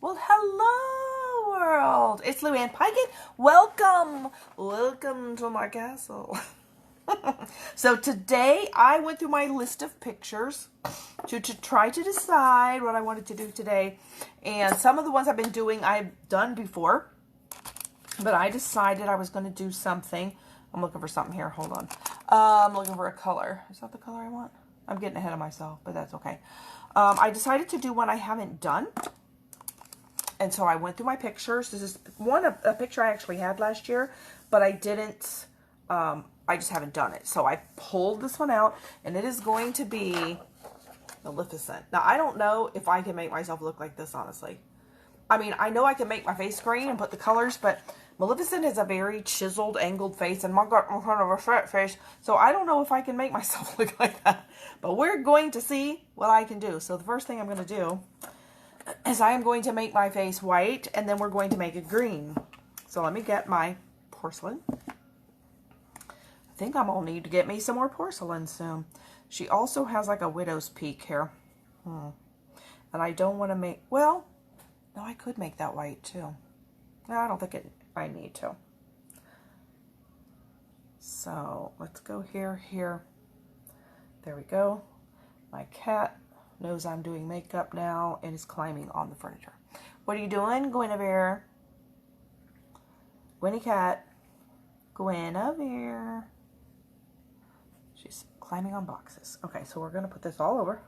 Well, hello, world. It's Luann Piken. Welcome to my castle. So today I went through my list of pictures to try to decide what I wanted to do today. And some of the ones I've been doing, I've done before. But I decided I was going to do something. I'm looking for something here. Hold on. I'm looking for a color. Is that the color I want? I'm getting ahead of myself, but that's okay. I decided to do one I haven't done. And so I went through my pictures. This is a picture I actually had last year, but I didn't, I just haven't done it. So I pulled this one out, and it is going to be Maleficent. Now, I don't know if I can make myself look like this, honestly. I mean, I know I can make my face green and put the colors, but Maleficent has a very chiseled, angled face, and I've got kind of a fat face, so I don't know if I can make myself look like that. But we're going to see what I can do. So the first thing I'm going to do is I am going to make my face white, and then we're going to make it green. So let me get my porcelain. I think I'm going to need to get me some more porcelain soon. She also has like a widow's peak here. And I don't want to make, well, no, I could make that white too. No, I don't think I need to. So let's go here. There we go. My cat knows I'm doing makeup now and is climbing on the furniture. What are you doing, Guinevere? Gwynny cat. Guinevere. She's climbing on boxes. Okay, so we're going to put this all over.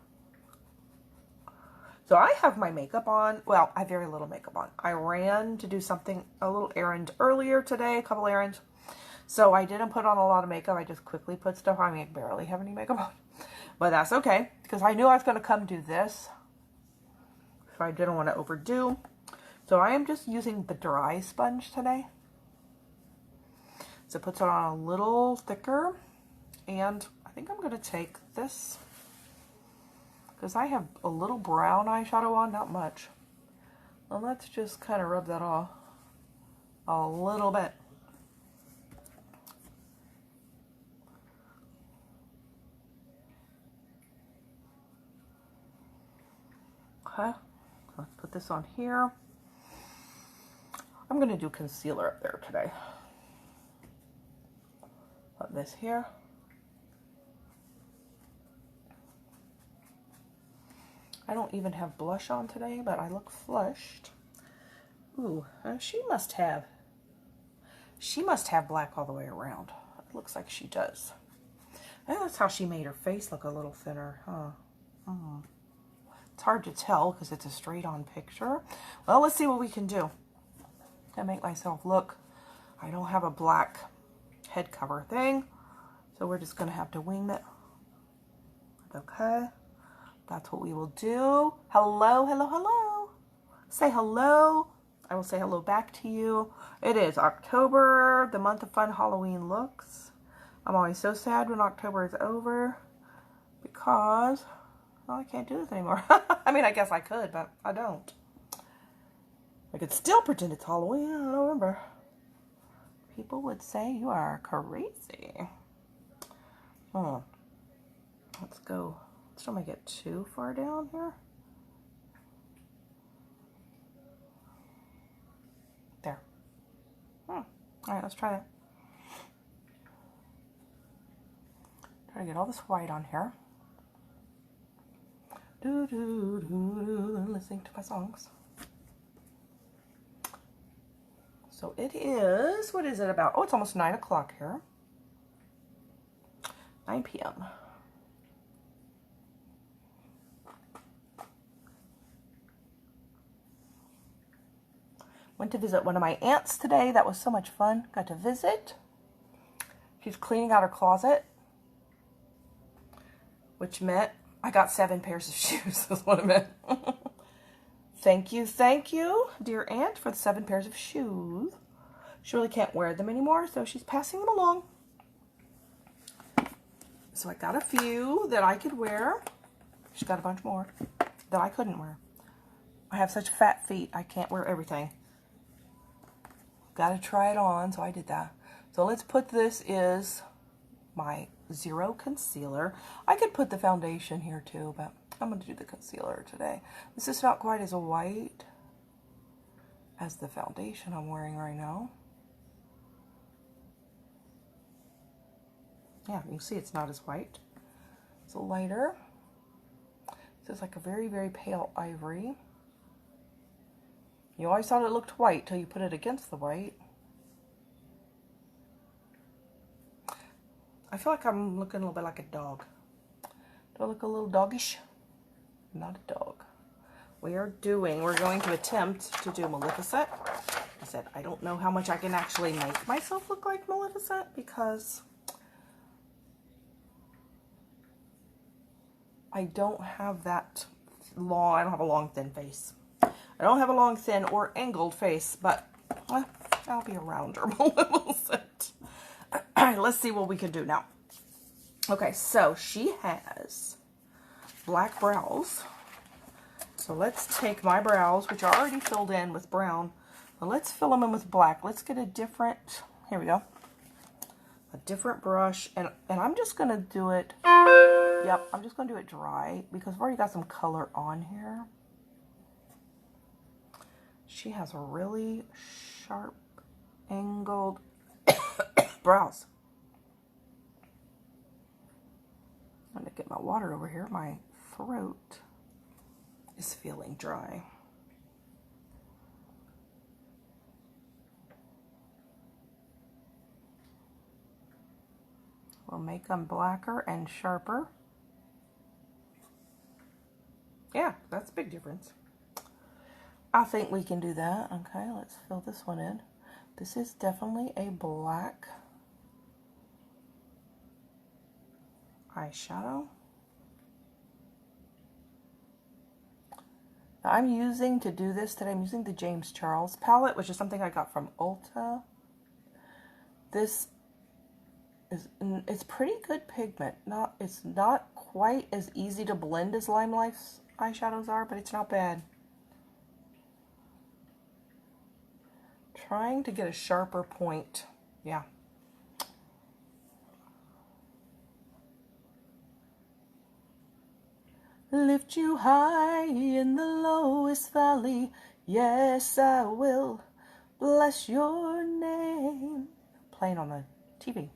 So I have my makeup on. Well, I have very little makeup on. I ran to do something, a little errand earlier today, a couple errands. So I didn't put on a lot of makeup. I just quickly put stuff on. I mean, I barely have any makeup on. But that's okay, because I knew I was going to come do this. So I didn't want to overdo. So I am just using the dry sponge today. So it puts it on a little thicker. And I think I'm going to take this, because I have a little brown eyeshadow on, not much. Well, let's just kind of rub that off a little bit. Okay, let's put this on here. I'm going to do concealer up there today. Put this here. I don't even have blush on today, but I look flushed. Ooh, she must have black all the way around. It looks like she does. I think that's how she made her face look a little thinner, huh? It's hard to tell because it's a straight-on picture. Well, let's see what we can do to make myself look. I don't have a black head cover thing, so we're just going to have to wing it. Okay. That's what we will do. Hello. Say hello. I will say hello back to you. It is October, the month of fun Halloween looks. I'm always so sad when October is over because, well, I can't do this anymore. I mean, I guess I could, but I don't. I could still pretend it's Halloween in November. People would say you are crazy. Oh, let's go. Don't I get too far down here? There. All right, let's try that. Try to get all this white on here. Listening to my songs. So it is, what is it about? Oh, it's almost 9 o'clock here. 9 p.m. Went to visit one of my aunts today. That was so much fun. Got to visit. She's cleaning out her closet, which meant I got 7 pairs of shoes. That's what it meant. Thank you, dear aunt, for the 7 pairs of shoes. She really can't wear them anymore, so she's passing them along. So I got a few that I could wear. She got a bunch more that I couldn't wear. I have such fat feet, I can't wear everything. Got to try it on, so I did that. So let's put this is my Zero Concealer. I could put the foundation here too, but I'm going to do the concealer today. This is not quite as white. as the foundation I'm wearing right now. Yeah, you can see it's not as white. It's lighter. This is like a very, very pale ivory. You always thought it looked white till you put it against the white. I feel like I'm looking a little bit like a dog. Do I look a little doggish? Not a dog. We're going to attempt to do Maleficent. I said, I don't know how much I can actually make myself look like Maleficent because I don't have that long, I don't have a long, thin face. I don't have a long, thin, or angled face, but I'll be a rounder Maleficent. All right, let's see what we can do now. Okay, so she has black brows. So let's take my brows, which are already filled in with brown, but let's fill them in with black. Let's get a different, here we go, a different brush, and I'm just going to do it, yep, I'm just going to do it dry because I've already got some color on here. She has really sharp, angled brows. I'm going to get my water over here. My throat is feeling dry. We'll make them blacker and sharper. Yeah, that's a big difference. I think we can do that. Okay, let's fill this one in. This is definitely a black eyeshadow. Now I'm using, to do this today, I'm using the James Charles palette, which is something I got from Ulta. This is, it's pretty good pigment. It's not quite as easy to blend as Lime Life's eyeshadows are, but it's not bad. Trying to get a sharper point. Yeah. Lift you high in the lowest valley. Yes, I will bless your name. Playing on the TV.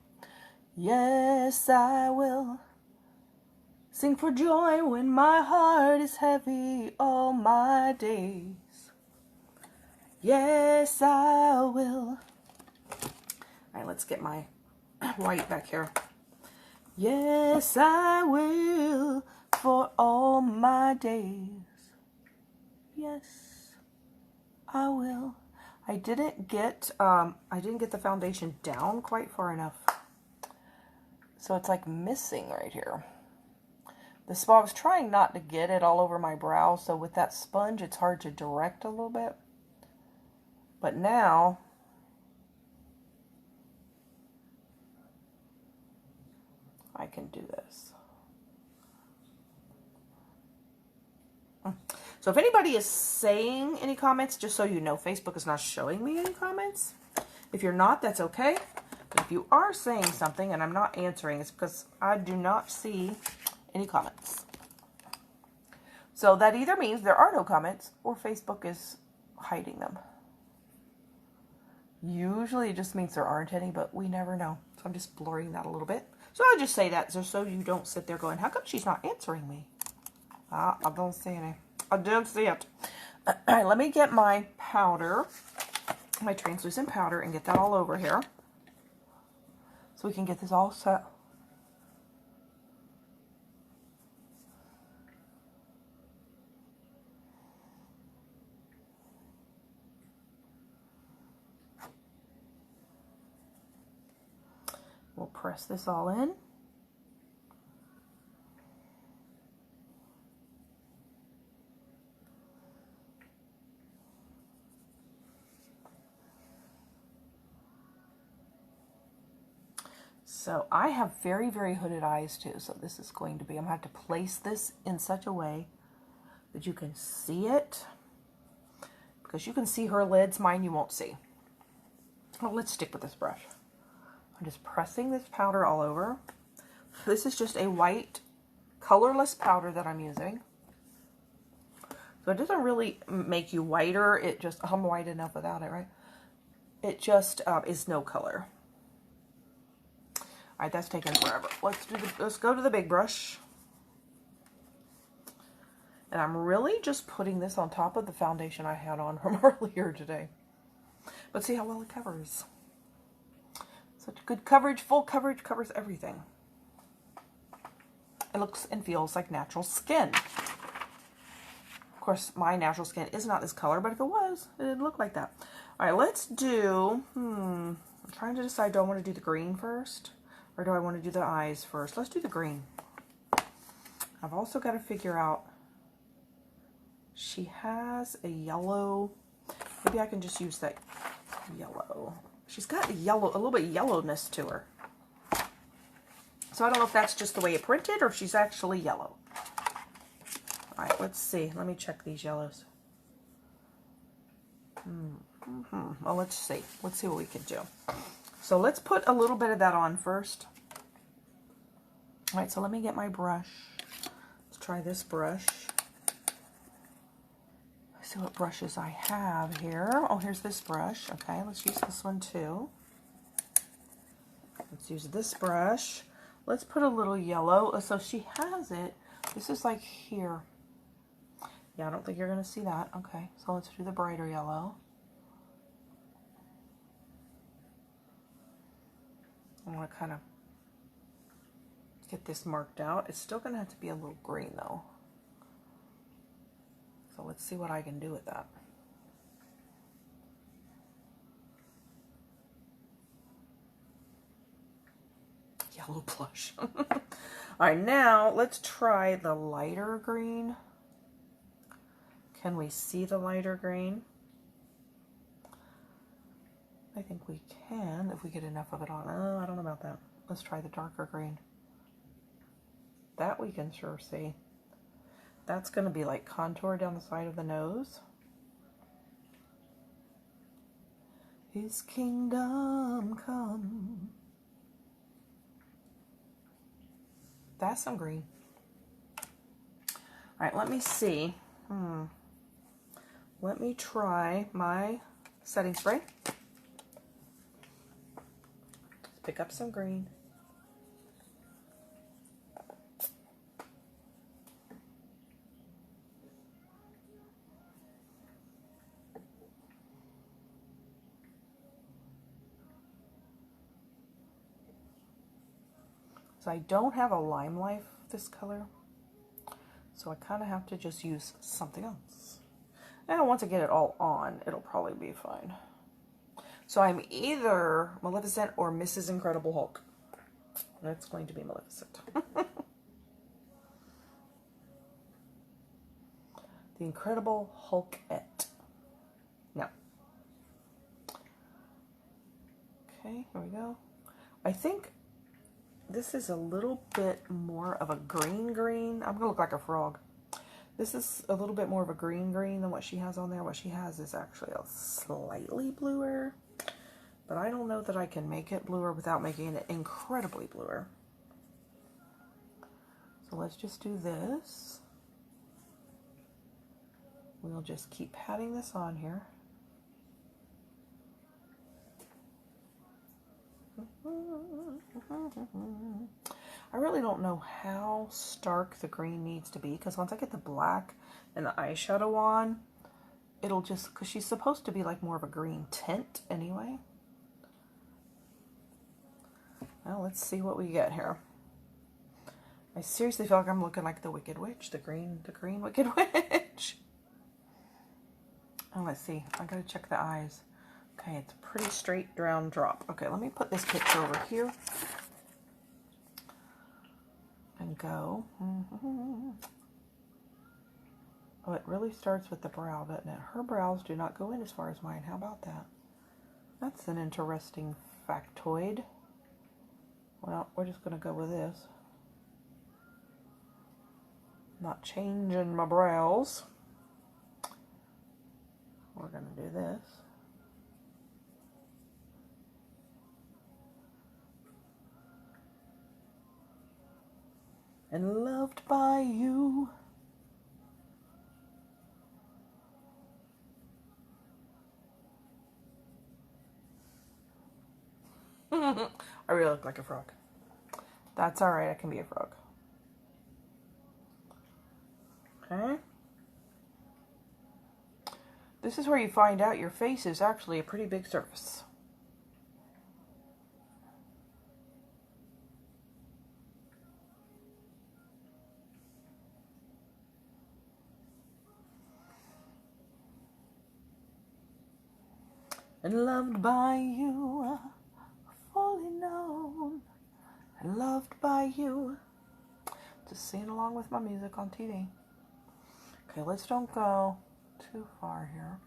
Yes, I will sing for joy when my heart is heavy all my days. Yes, I will. All right, let's get my white back here. Yes, I will for all my days. Yes, I will. I didn't get the foundation down quite far enough. So it's like missing right here. I was trying not to get it all over my brow, so with that sponge it's hard to direct a little bit. But now I can do this. So if anybody is saying any comments, just so you know, Facebook is not showing me any comments. If you're not, that's okay. But if you are saying something and I'm not answering, it's because I do not see any comments. So that either means there are no comments or Facebook is hiding them. Usually it just means there aren't any, but we never know. So I'm just blurring that a little bit. So I'll just say that just so you don't sit there going, how come she's not answering me? I don't see any. I don't see it. All right, let me get my powder, my translucent powder, and get that all over here. So we can get this all set. We'll press this all in. So I have very, very hooded eyes too. So this is going to be, I'm going to have to place this in such a way that you can see it. Because you can see her lids, mine you won't see. Well, let's stick with this brush. I'm just pressing this powder all over. This is just a white, colorless powder that I'm using. So it doesn't really make you whiter. It just, I'm white enough without it, right? It just is no color. All right, that's taking forever. Let's go to the big brush. And I'm really just putting this on top of the foundation I had on from earlier today. But see how well it covers. Such good coverage, full coverage, covers everything. It looks and feels like natural skin. Of course, my natural skin is not this color, but if it was, it'd look like that. All right, let's do, I'm trying to decide, do I want to do the green first? Or do I want to do the eyes first? Let's do the green. I've also got to figure out, she has a yellow, maybe I can just use that yellow. She's got a yellow, a little bit of yellowness to her. So I don't know if that's just the way it printed or if she's actually yellow. All right, let's see. Let me check these yellows. Well, let's see. Let's see what we can do. So let's put a little bit of that on first. All right, so let me get my brush. Let's try this brush. Let's see what brushes I have here. Oh, here's this brush. Okay, let's use this one too. Let's use this brush. Let's put a little yellow. So she has it. This is like here. Yeah, I don't think you're going to see that. Okay, so let's do the brighter yellow. I want to kind of get this marked out. It's still going to have to be a little green though. So let's see what I can do with that. Yellow blush. All right, now let's try the lighter green. Can we see the lighter green? I think we can if we get enough of it on. Oh, I don't know about that. Let's try the darker green. That we can sure see. That's going to be like contour down the side of the nose. His kingdom come. That's some green. All right, let me see. Let me try my setting spray. Let's pick up some green. So I don't have a Lime Life this color, so I kind of have to just use something else. And once I get it all on, it'll probably be fine. So I'm either Maleficent or Mrs. Incredible Hulk. That's going to be Maleficent. The Incredible Hulkette. No. Okay, here we go. I think this is a little bit more of a green. I'm gonna look like a frog. This is a little bit more of a green than what she has on there. What she has is actually a slightly bluer, but I don't know that I can make it bluer without making it incredibly bluer. So let's just do this. We'll just keep patting this on here. I really don't know how stark the green needs to be, because once I get the black and the eyeshadow on, it'll just, because she's supposed to be like more of a green tint anyway. Well, let's see what we get here. I seriously feel like I'm looking like the Wicked Witch, the green Wicked Witch. Oh, let's see. I gotta check the eyes. Okay, it's a pretty straight round drop. Okay, let me put this picture over here and go. Oh, it really starts with the brow, doesn't it? Her brows do not go in as far as mine. How about that? That's an interesting factoid. Well, we're just going to go with this. Not changing my brows. We're going to do this. And loved by you. I really look like a frog. That's alright, I can be a frog. Okay. This is where you find out your face is actually a pretty big surface. And loved by you, fully known, and loved by you. Just singing along with my music on TV. Okay, let's don't go too far here.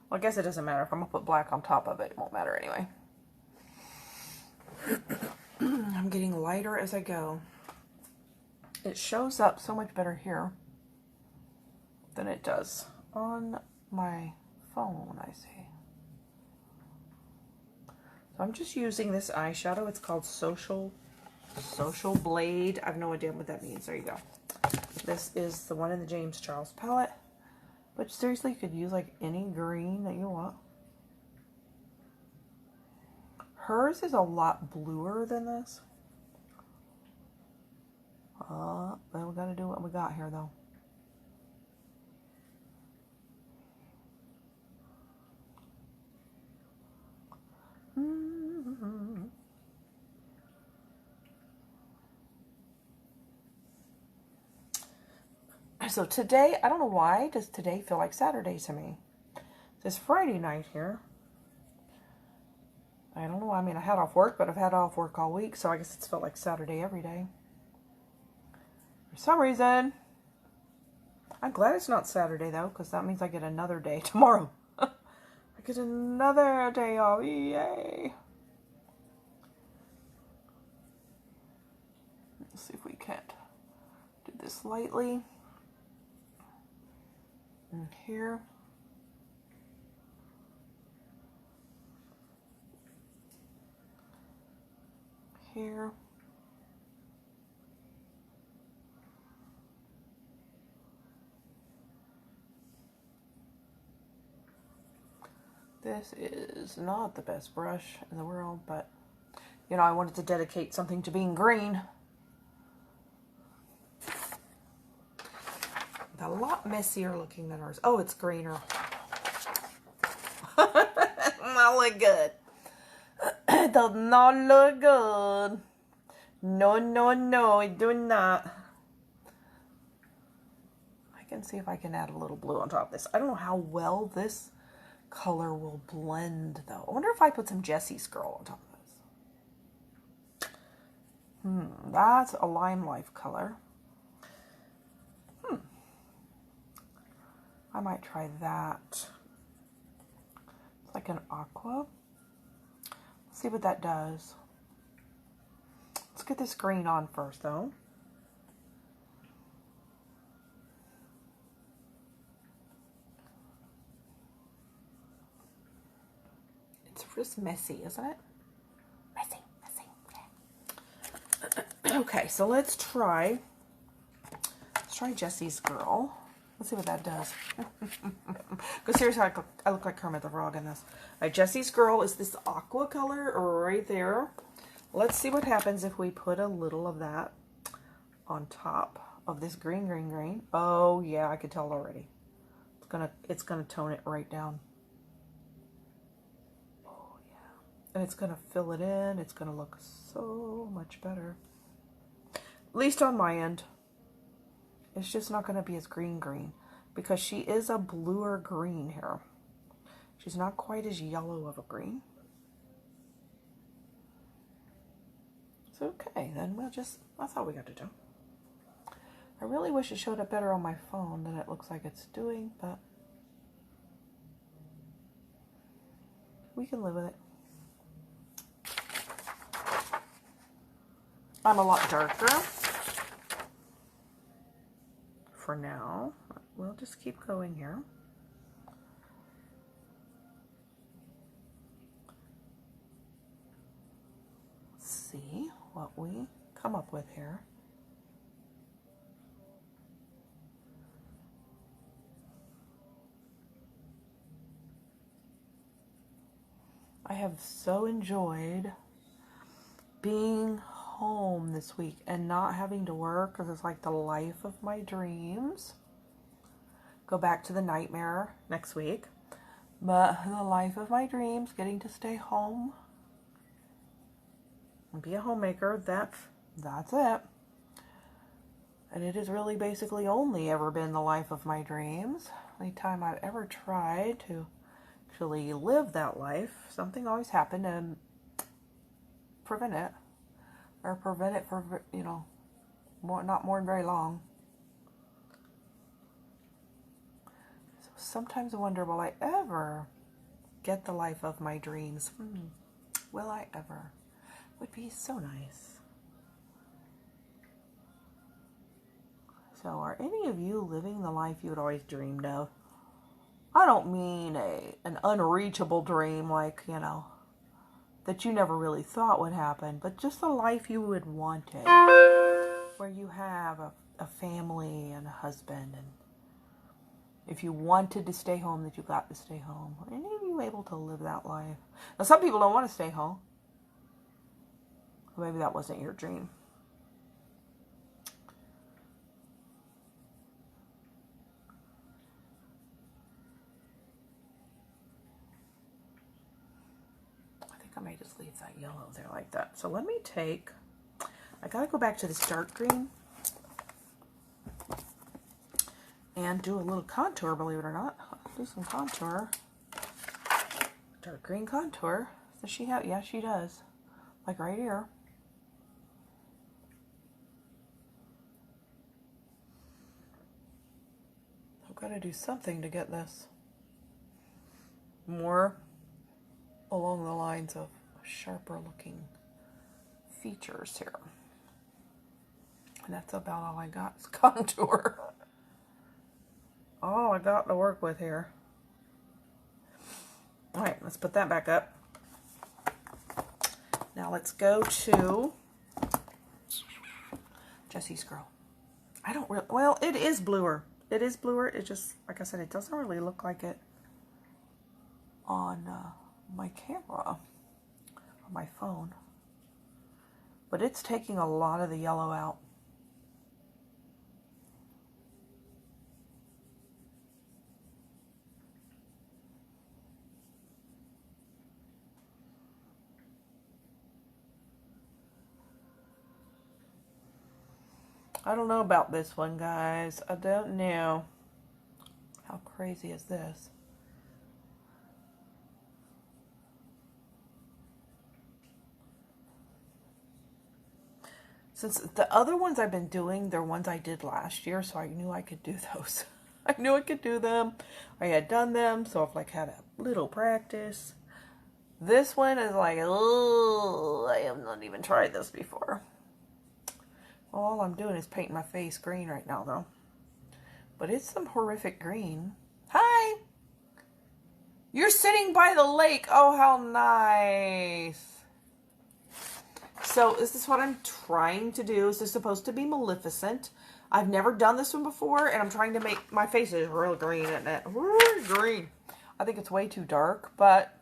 Well, I guess it doesn't matter. If I'm going to put black on top of it, it won't matter anyway. I'm getting lighter as I go. It shows up so much better here than it does on my phone, I see. So I'm just using this eyeshadow. It's called Social Blade. I have no idea what that means. There you go. This is the one in the James Charles palette. But seriously, you could use like any green that you want. Hers is a lot bluer than this. But we gotta do what we got here though. So today, I don't know why, does today feel like Saturday to me? It's Friday night here. I don't know, I mean, I had off work, but I've had off work all week, so I guess it's felt like Saturday every day. For some reason. I'm glad it's not Saturday, though, because that means I get another day tomorrow. I get another day off, yay! Let's see if we can't do this lightly. And here. Here. This is not the best brush in the world, but, you know, I wanted to dedicate something to being green. It's a lot messier looking than ours. Oh, it's greener. Not look good. It does not look good. No, no, no, it do not. I can see if I can add a little blue on top of this. I don't know how well this color will blend, though. I wonder if I put some Jessie's Girl on top of this. That's a Lime Life color. I might try that. It's like an aqua. Let's see what that does. Let's get this green on first, though. It's just messy, isn't it? Messy, messy. Okay, so let's try Jessie's Girl. Let's see what that does. Because seriously, I look like Kermit the Frog in this. Jessie's Girl is this aqua color right there. Let's see what happens if we put a little of that on top of this green, green, green. Oh yeah, I could tell already. It's gonna tone it right down. Oh yeah, and it's gonna fill it in. It's gonna look so much better. At least on my end. It's just not going to be as green because she is a bluer green here. She's not quite as yellow of a green. So okay, then that's all we got to do. I really wish it showed up better on my phone than it looks like it's doing, but we can live with it. I'm a lot darker. For now, we'll just keep going here. Let's see what we come up with here. I have so enjoyed being home this week and not having to work, because it's like the life of my dreams. Go back to the nightmare next week. But the life of my dreams, getting to stay home and be a homemaker, that's it. And it has really basically only ever been the life of my dreams. Any time I've ever tried to actually live that life, something always happened to prevent it. Or prevent it for, not more than very long. So sometimes I wonder, will I ever get the life of my dreams? Will I ever? Would be so nice. So are any of you living the life you had always dreamed of? I don't mean an unreachable dream like, that you never really thought would happen, but just the life you would wanted, where you have a family and a husband, and if you wanted to stay home, that you got to stay home. Are any of you able to live that life? Now, some people don't want to stay home. Maybe that wasn't your dream. I may just leave that yellow there like that. So let me I gotta go back to this dark green and do a little contour, believe it or not. Do some contour. Dark green contour. Does she have? Yeah, she does. Like right here. I've got to do something to get this more along the lines of sharper looking features here. And that's about all I got is contour. All I got to work with here. Alright, let's put that back up. Now let's go to Jessie's Girl. I don't really, well, it is bluer. It is bluer. It just, like I said, it doesn't really look like it on my camera, on my phone, but it's taking a lot of the yellow out. I don't know about this one, guys. I don't know. How crazy is this? Since the other ones I've been doing, they're ones I did last year, so I knew I could do those. I knew I could do them. I had done them, so I've like had a little practice. This one is like, oh, I have not even tried this before. Well, all I'm doing is painting my face green right now, though. But it's some horrific green. Hi! You're sitting by the lake. Oh, how nice. So is this what I'm trying to do? Is this supposed to be Maleficent? I've never done this one before, and I'm trying to make my face is real green, isn't it? Real green. I think it's way too dark, but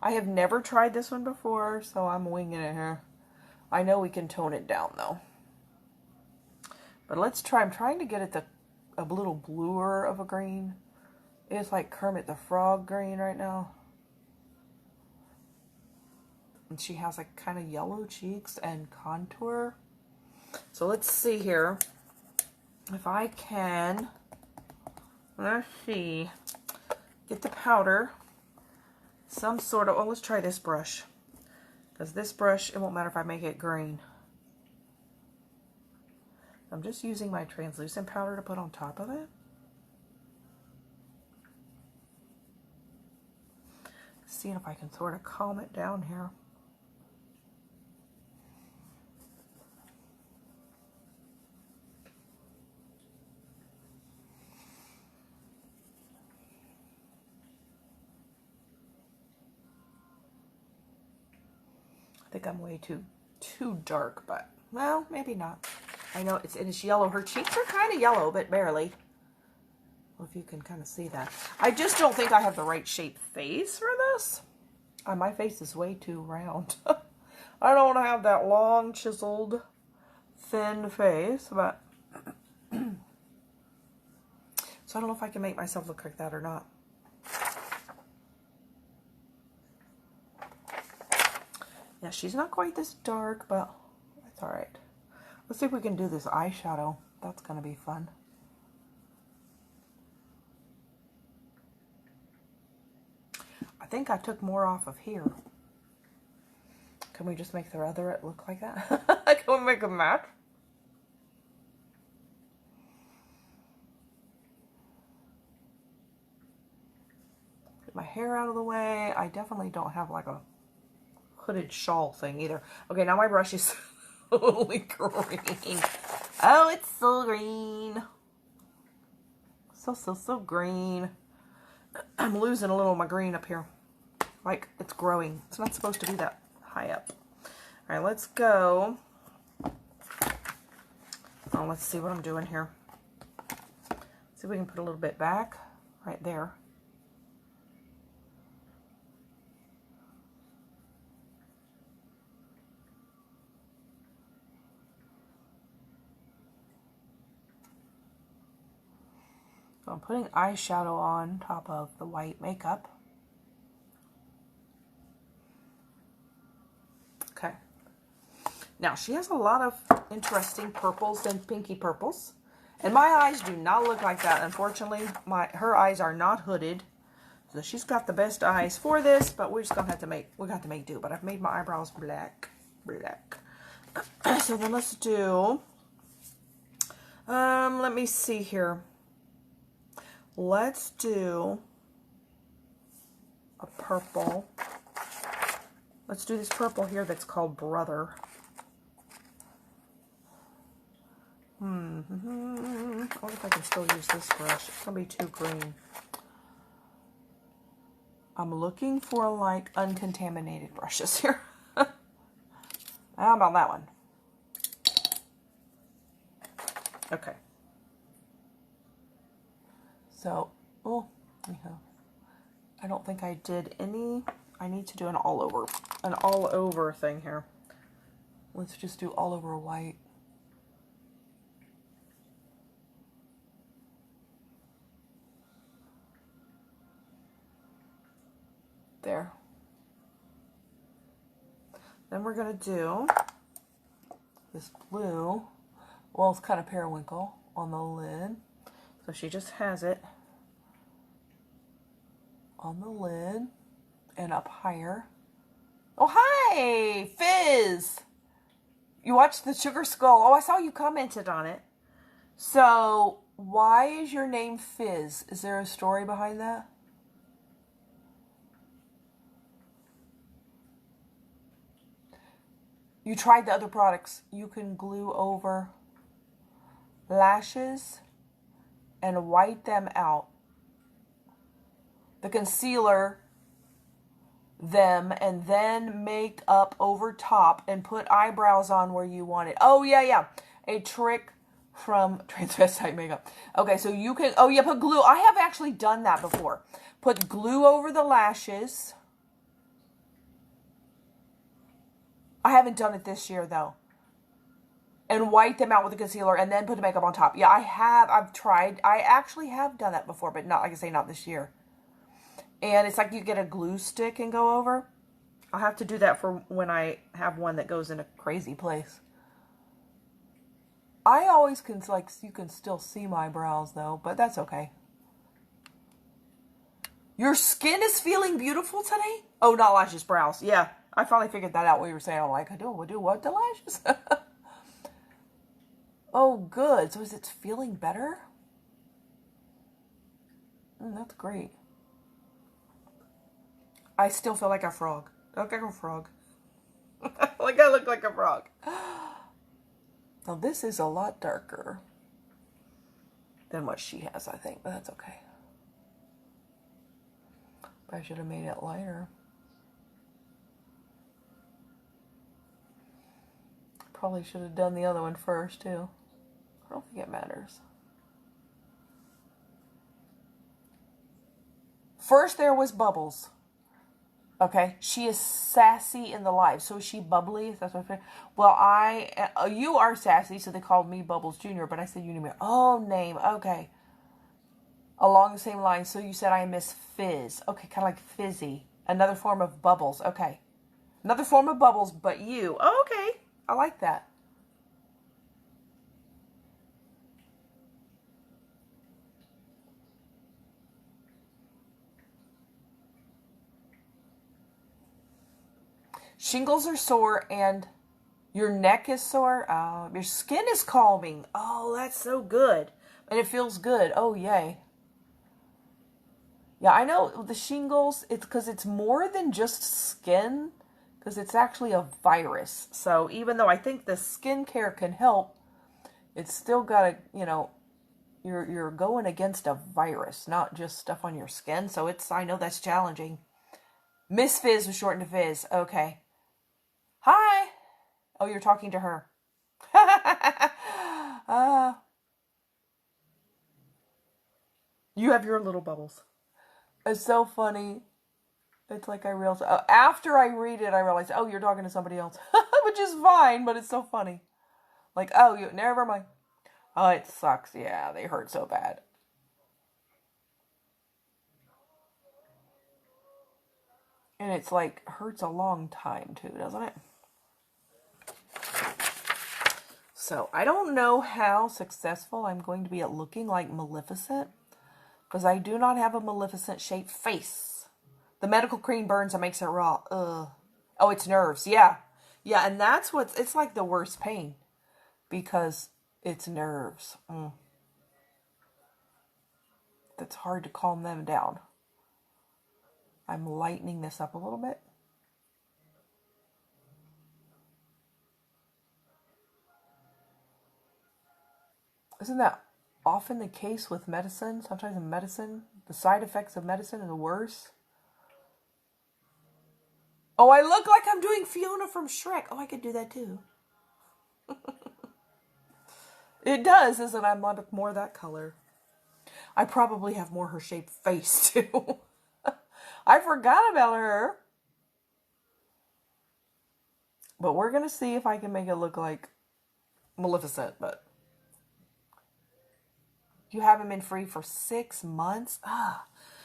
I have never tried this one before, so I'm winging it here. I know we can tone it down, though. But let's try. I'm trying to get it a little bluer of a green. It's like Kermit the Frog green right now. And she has like kind of yellow cheeks and contour. So let's see here if I can, let's see, get the powder, some sort of, oh, let's try this brush. Because this brush, it won't matter if I make it green. I'm just using my translucent powder to put on top of it. Seeing if I can sort of calm it down here. I think I'm way too dark, but, well, maybe not. I know it's yellow. Her cheeks are kind of yellow, but barely. Well, if you can kind of see that. I just don't think I have the right shape face for this. My face is way too round. I don't want to have that long, chiseled, thin face, but so I don't know if I can make myself look like that or not. Yeah, she's not quite this dark, but that's all right. Let's see if we can do this eyeshadow. That's going to be fun. I think I took more off of here. Can we just make the other look like that? Can we make a match? Get my hair out of the way. I definitely don't have like a hooded shawl thing either. Okay, now my brush is totally green. Oh, it's so green. So green. I'm losing a little of my green up here. Like, it's growing. It's not supposed to be that high up. All right, let's go. Oh, let's see what I'm doing here. See if we can put a little bit back right there. So I'm putting eyeshadow on top of the white makeup. Okay. Now, she has a lot of interesting purples and pinky purples. And my eyes do not look like that. Unfortunately, her eyes are not hooded. So she's got the best eyes for this, but we're just going to have to make do. But I've made my eyebrows black. So then let's do, let me see here. Let's do a purple. Let's do this purple here that's called Brother. I wonder if I can still use this brush. It's going to be too green. I'm looking for like uncontaminated brushes here. How about that one? Okay. So, I don't think I did any. I need to do an all over thing here. Let's just do all over white. There. Then we're going to do this blue. Well, it's kind of periwinkle on the lid. So she just has it on the lid and up higher. Oh, hi, Fizz. You watched the Sugar Skull. Oh, I saw you commented on it. So, why is your name Fizz? Is there a story behind that? You tried the other products. You can glue over lashes and white them out. The concealer them and then make up over top and put eyebrows on where you want it. Oh, yeah. A trick from Transvestite Makeup. Okay, so you can, oh yeah, put glue. I have actually done that before. Put glue over the lashes. I haven't done it this year though. And white them out with the concealer and then put the makeup on top. Yeah, I've tried. I actually have done that before, but not, like I say, not this year. And it's like you get a glue stick and go over. I'll have to do that for when I have one that goes in a crazy place. I always can, like, you can still see my brows though, but that's okay. Your skin is feeling beautiful today? Oh, not lashes, brows. Yeah, I finally figured that out what you were saying. I'm like, I do what to lashes? Oh, good. So is it feeling better? That's great. I still feel like a frog. I look like a frog. Like I look like a frog. Now this is a lot darker than what she has, I think, but that's okay. But I should have made it lighter. Probably should have done the other one first, too. I don't think it matters. First there was bubbles. Okay, she is sassy in the live. So is she bubbly? That's what I'm saying. Well, you are sassy, so they called me Bubbles Jr., but I said you knew me. Oh, name. Okay. Along the same line. So you said I miss fizz. Okay, kind of like fizzy. Another form of bubbles. Okay. Another form of bubbles, but you. Oh, okay. I like that. Shingles are sore and your neck is sore. Your skin is calming. Oh, that's so good. And it feels good. Oh, yay. Yeah, I know the shingles, it's because it's more than just skin, because it's actually a virus. So even though I think the skincare can help, it's still got to, you're going against a virus, not just stuff on your skin. So I know that's challenging. Miss Fizz was shortened to Fizz. Okay. Hi. Oh, you're talking to her. You have your little bubbles. It's so funny. It's like I realized, after I read it, I realized, oh, you're talking to somebody else. Which is fine, but it's so funny. Like, oh, you never mind. Oh, it sucks. Yeah, they hurt so bad. And it's like, hurts a long time too, doesn't it? So, I don't know how successful I'm going to be at looking like Maleficent, because I do not have a Maleficent-shaped face. The medical cream burns and makes it raw. Ugh. Oh, it's nerves. Yeah. Yeah, and that's it's like the worst pain, because it's nerves. That's hard to calm them down. I'm lightening this up a little bit. Isn't that often the case with medicine? Sometimes in medicine, the side effects of medicine are the worst. Oh, I look like I'm doing Fiona from Shrek. Oh, I could do that too. It does, isn't it? I'm more that color. I probably have more her shaped face too. I forgot about her. But we're going to see if I can make it look like Maleficent. But you haven't been free for 6 months?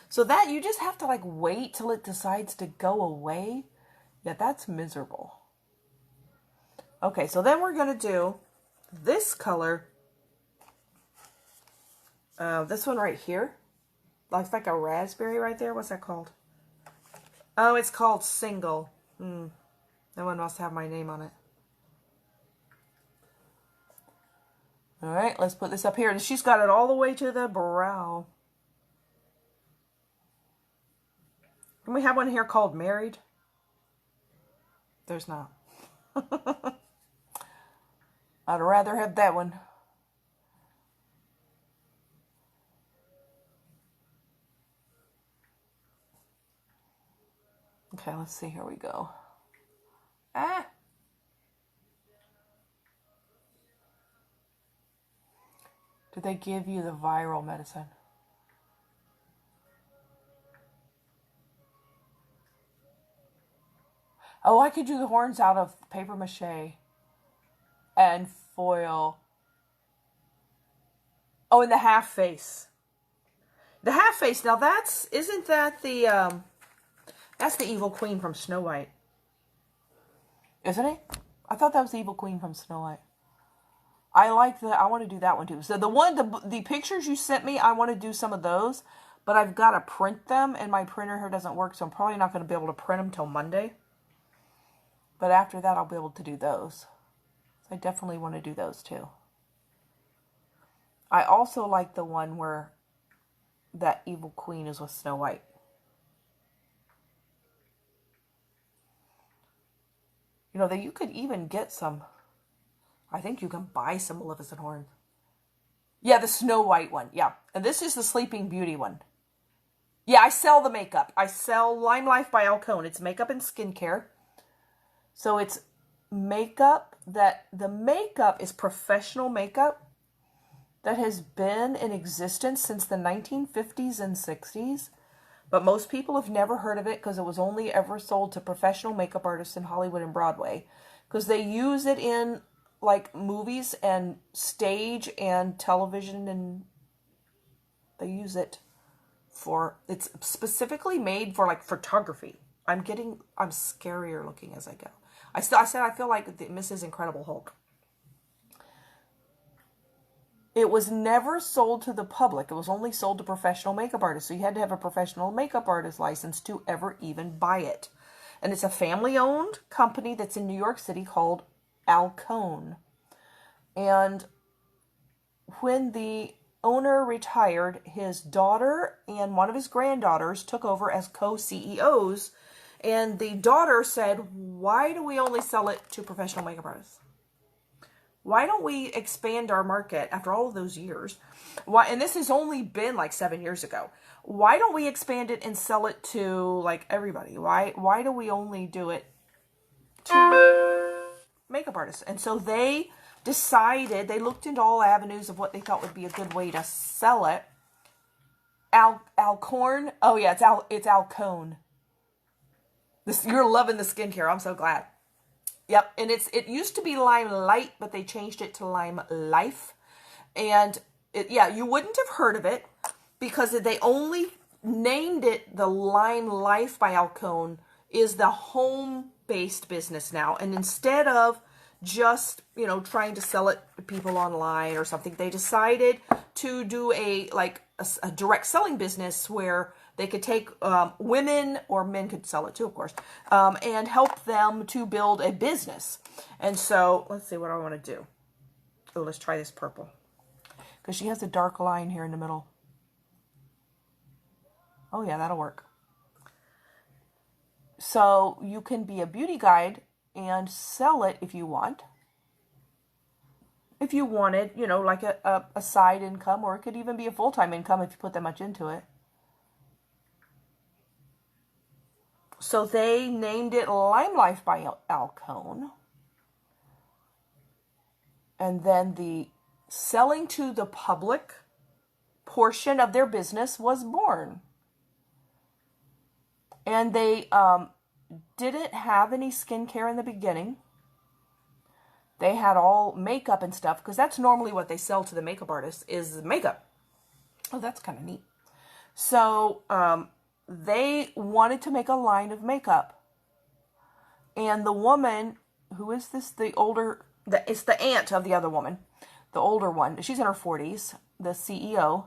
So that you just have to like wait till it decides to go away? Yeah, that's miserable. Okay, so then we're going to do this color. This one right here. Looks like a raspberry right there. What's that called? Oh, it's called Single. That one must have my name on it. Alright, let's put this up here. And she's got it all the way to the brow. Can we have one here called Married? There's not. I'd rather have that one. Okay, let's see. Here we go. Did they give you the viral medicine? Oh, I could do the horns out of paper mache and foil. Oh, and the half face. The half face. Now isn't that that's the evil queen from Snow White. Isn't it? I thought that was the evil queen from Snow White. I like that. I want to do that one too. So the pictures you sent me, I want to do some of those, but I've got to print them, and my printer here doesn't work, so I'm probably not going to be able to print them till Monday. But after that, I'll be able to do those. So I definitely want to do those too. I also like the one where that evil queen is with Snow White. You know, that you could even get some. I think you can buy some Maleficent horns. Yeah, the Snow White one. Yeah. And this is the Sleeping Beauty one. Yeah, I sell the makeup. I sell Lime Life by Alcone. It's makeup and skincare. So it's makeup the makeup is professional makeup that has been in existence since the 1950s and 60s. But most people have never heard of it because it was only ever sold to professional makeup artists in Hollywood and Broadway. Because they use it in, like, movies and stage and television, and they use it for, it's specifically made for, like, photography. I'm scarier looking as I go. I said I feel like the Mrs. Incredible Hulk. It was never sold to the public. It was only sold to professional makeup artists. So you had to have a professional makeup artist license to ever even buy it. And it's a family-owned company that's in New York City called Alcone. And when the owner retired, his daughter and one of his granddaughters took over as co-CEOs. And the daughter said, why do we only sell it to professional makeup artists? Why don't we expand our market after all of those years? Why? And this has only been like 7 years ago. Why don't we expand it and sell it to like everybody? Why do we only do it to makeup artists? And so they decided, they looked into all avenues of what they thought would be a good way to sell it. Alcorn? Oh yeah, it's Alcone. You're loving the skincare. I'm so glad. Yep, and it used to be Lime Light, but they changed it to Lime Life. And you wouldn't have heard of it because they only named it the Lime Life by Alcone is the home-based business now. And instead of just, trying to sell it to people online or something, they decided to do a direct selling business where they could take women, or men could sell it too, of course, and help them to build a business. And so, let's see what I want to do. Oh, let's try this purple. Because she has a dark line here in the middle. Oh yeah, that'll work. So, you can be a beauty guide and sell it if you want. If you wanted, like a side income, or it could even be a full-time income if you put that much into it. So they named it Lime Life by Alcone. And then the selling to the public portion of their business was born. And they didn't have any skincare in the beginning. They had all makeup and stuff, because that's normally what they sell to the makeup artists is makeup. Oh, that's kind of neat. So, they wanted to make a line of makeup. And the woman, who is this, it's the aunt of the other woman, the older one, she's in her 40s, the CEO.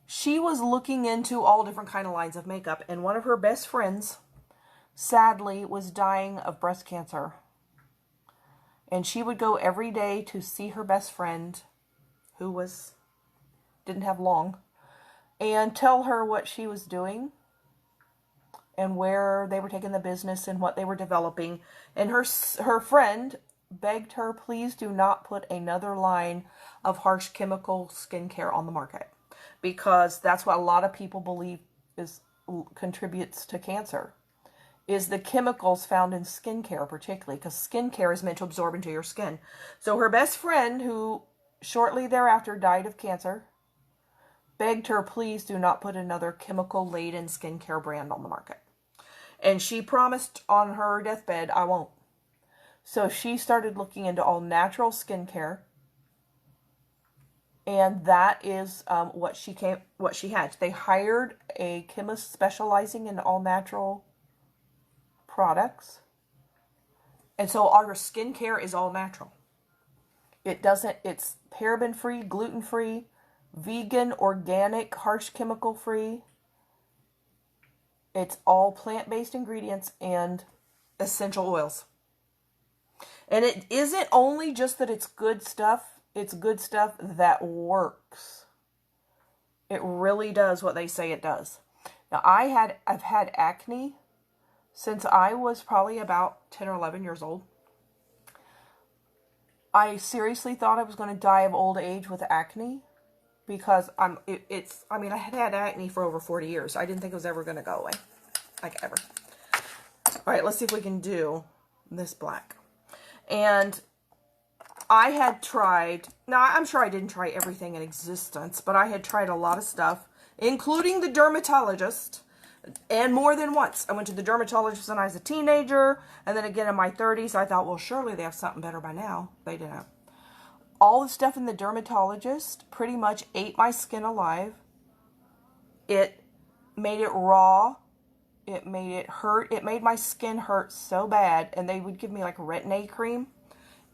She was looking into all different kind of lines of makeup, and one of her best friends, sadly, was dying of breast cancer. And she would go every day to see her best friend, who didn't have long, and tell her what she was doing and where they were taking the business and what they were developing. And her friend begged her, please do not put another line of harsh chemical skincare on the market, because that's what a lot of people believe contributes to cancer, is the chemicals found in skincare, particularly because skincare is meant to absorb into your skin. So her best friend, who shortly thereafter died of cancer, begged her, please do not put another chemical-laden skincare brand on the market. And she promised on her deathbed, I won't. So she started looking into all natural skincare. And that is what she had. They hired a chemist specializing in all natural products. And so our skincare is all natural. It's paraben-free, gluten-free, vegan, organic, harsh chemical-free. It's all plant-based ingredients and essential oils. And it isn't only just that it's good stuff that works. It really does what they say it does. Now, I've had acne since I was probably about 10 or 11 years old. I seriously thought I was going to die of old age with acne. Because I had acne for over 40 years. I didn't think it was ever going to go away. Like, ever. All right, let's see if we can do this black. And I had tried, now I'm sure I didn't try everything in existence, but I had tried a lot of stuff. including the dermatologist, and more than once. I went to the dermatologist when I was a teenager, and then again in my 30s. I thought, well, surely they have something better by now. They didn't. All the stuff in the dermatologist pretty much ate my skin alive. It made it raw. It made it hurt. It made my skin hurt so bad, and they would give me like retin-A cream.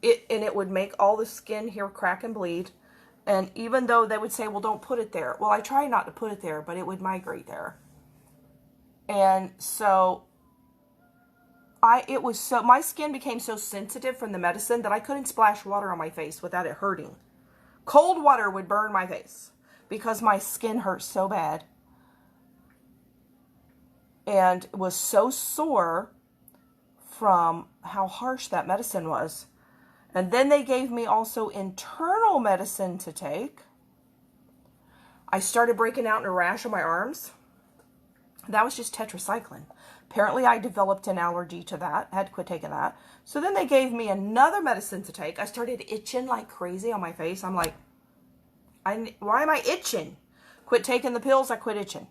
It would make all the skin here crack and bleed. And even though they would say, well, don't put it there. Well, I tried not to put it there, but it would migrate there. And so my skin became so sensitive from the medicine that I couldn't splash water on my face without it hurting. Cold water would burn my face because my skin hurt so bad. And it was so sore from how harsh that medicine was. And then they gave me also internal medicine to take. I started breaking out in a rash on my arms. That was just tetracycline. Apparently I developed an allergy to that. I had to quit taking that. So then they gave me another medicine to take. I started itching like crazy on my face. I'm like, why am I itching? Quit taking the pills, I quit itching.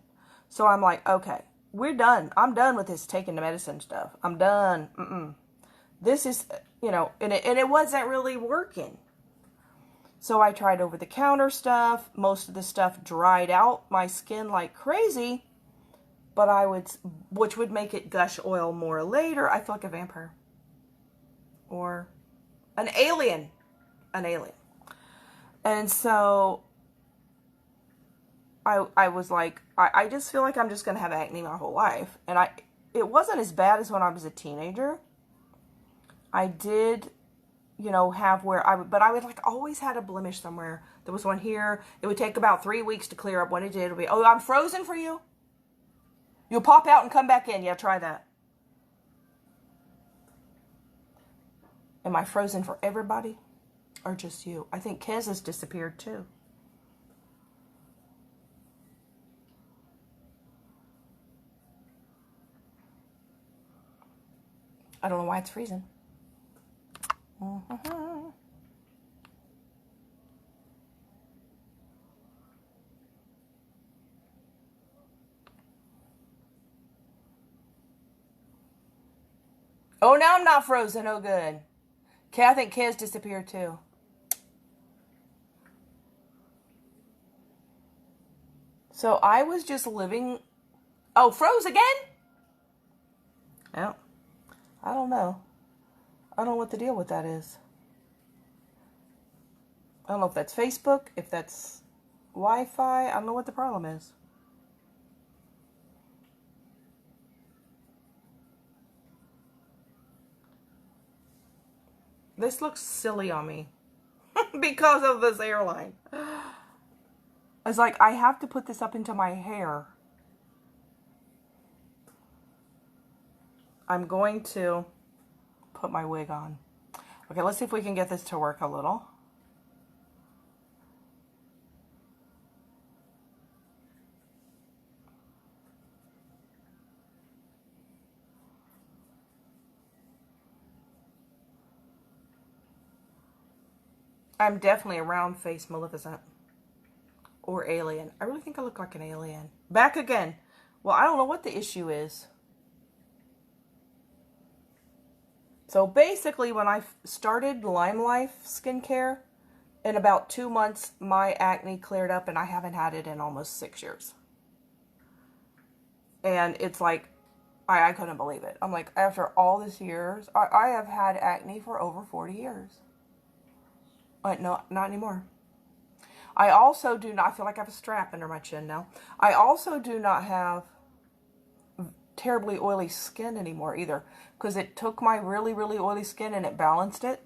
So I'm like, okay, we're done. I'm done with this taking the medicine stuff. I'm done. This is, and it wasn't really working. So I tried over-the-counter stuff. Most of the stuff dried out my skin like crazy. But which would make it gush oil more later. I feel like a vampire. Or an alien. An alien. And so I was like, I just feel like I'm just going to have acne my whole life. And it wasn't as bad as when I was a teenager. I did, have but I would like always had a blemish somewhere. There was one here. It would take about 3 weeks to clear up. When it did, it would be, oh, I'm frozen for you. You'll pop out and come back in. Yeah, try that. Am I frozen for everybody or just you? I think Kez has disappeared too. I don't know why it's freezing. Oh, now I'm not frozen. Oh, good. Okay, I think Kez disappeared too. So I was just living... Oh, froze again? Yeah. I don't know. I don't know what the deal with that is. I don't know if that's Facebook, if that's Wi-Fi. I don't know what the problem is. This looks silly on me because of this airline. It's like I have to put this up into my hair. I'm going to put my wig on. Okay, let's see if we can get this to work a little. I'm definitely a round face Maleficent. Or alien. I really think I look like an alien. Back again. Well, I don't know what the issue is. So basically, when I started Lime Life skincare, in about 2 months, my acne cleared up, and I haven't had it in almost 6 years. And it's like, I couldn't believe it. I'm like, after all these years, I have had acne for over 40 years. No, not anymore. I also do not, I feel like I have a strap under my chin now. I also do not have terribly oily skin anymore either, because it took my really, really oily skin and it balanced it.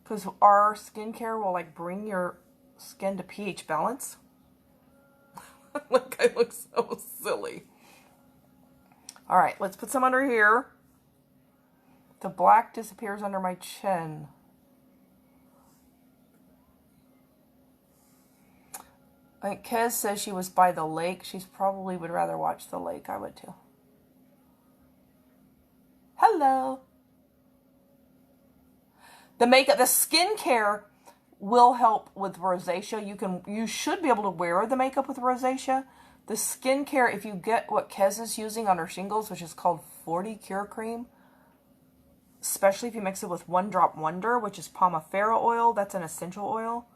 Because our skincare will like bring your skin to pH balance. Like I look so silly. All right, let's put some under here. The black disappears under my chin. I think Kez says she was by the lake. She probably would rather watch the lake. I would too. Hello. The makeup, the skincare will help with rosacea. You should be able to wear the makeup with rosacea. The skincare, if you get what Kez is using on her shingles, which is called 40 Cure Cream, especially if you mix it with One Drop Wonder, which is Pomifera oil, that's an essential oil.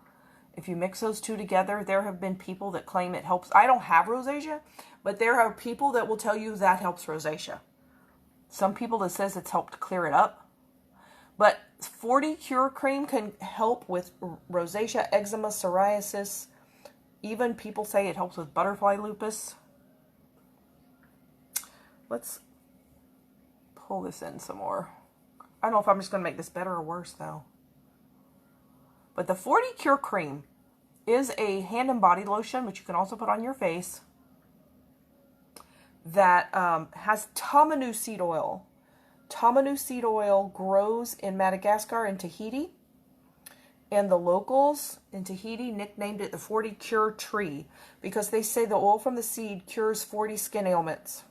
If you mix those two together, there have been people that claim it helps. I don't have rosacea, but there are people that will tell you that helps rosacea. Some people that says it's helped clear it up. But 40 Cure Cream can help with rosacea, eczema, psoriasis. Even people say it helps with butterfly lupus. Let's pull this in some more. I don't know if I'm just going to make this better or worse, though. But the 40 Cure Cream is a hand and body lotion, which you can also put on your face, that has tamanu seed oil. Tamanu seed oil grows in Madagascar and Tahiti. And the locals in Tahiti nicknamed it the 40 Cure Tree because they say the oil from the seed cures 40 skin ailments.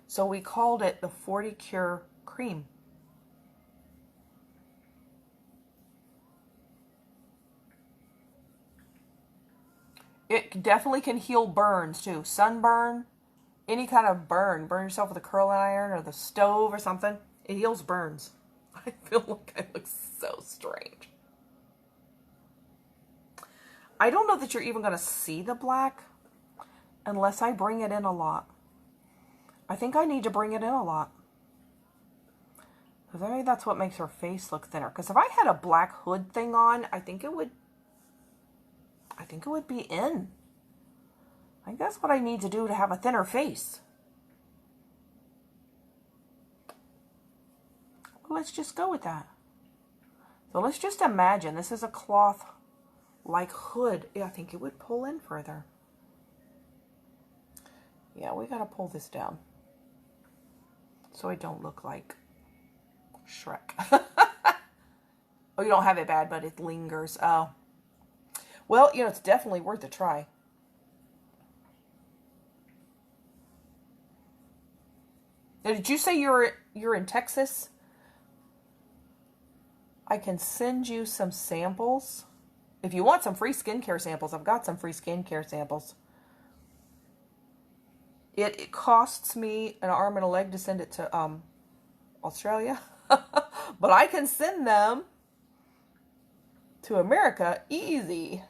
So we called it the 40 Cure Cream. It definitely can heal burns too. Sunburn, any kind of burn. Burn yourself with a curling iron or the stove or something. It heals burns. I feel like I look so strange. I don't know that you're even going to see the black unless I bring it in a lot. I think I need to bring it in a lot. Because maybe that's what makes her face look thinner. Because if I had a black hood thing on, I think it would be in. I think that's what I need to do to have a thinner face. Well, let's just go with that. So let's just imagine this is a cloth like hood. Yeah, I think it would pull in further. Yeah, we got to pull this down so I don't look like Shrek. Oh, you don't have it bad, but it lingers. Oh. Well, you know, it's definitely worth a try. Now, did you say you're in Texas? I can send you some samples. If you want some free skincare samples, I've got some free skincare samples. It costs me an arm and a leg to send it to Australia. But I can send them to America easy.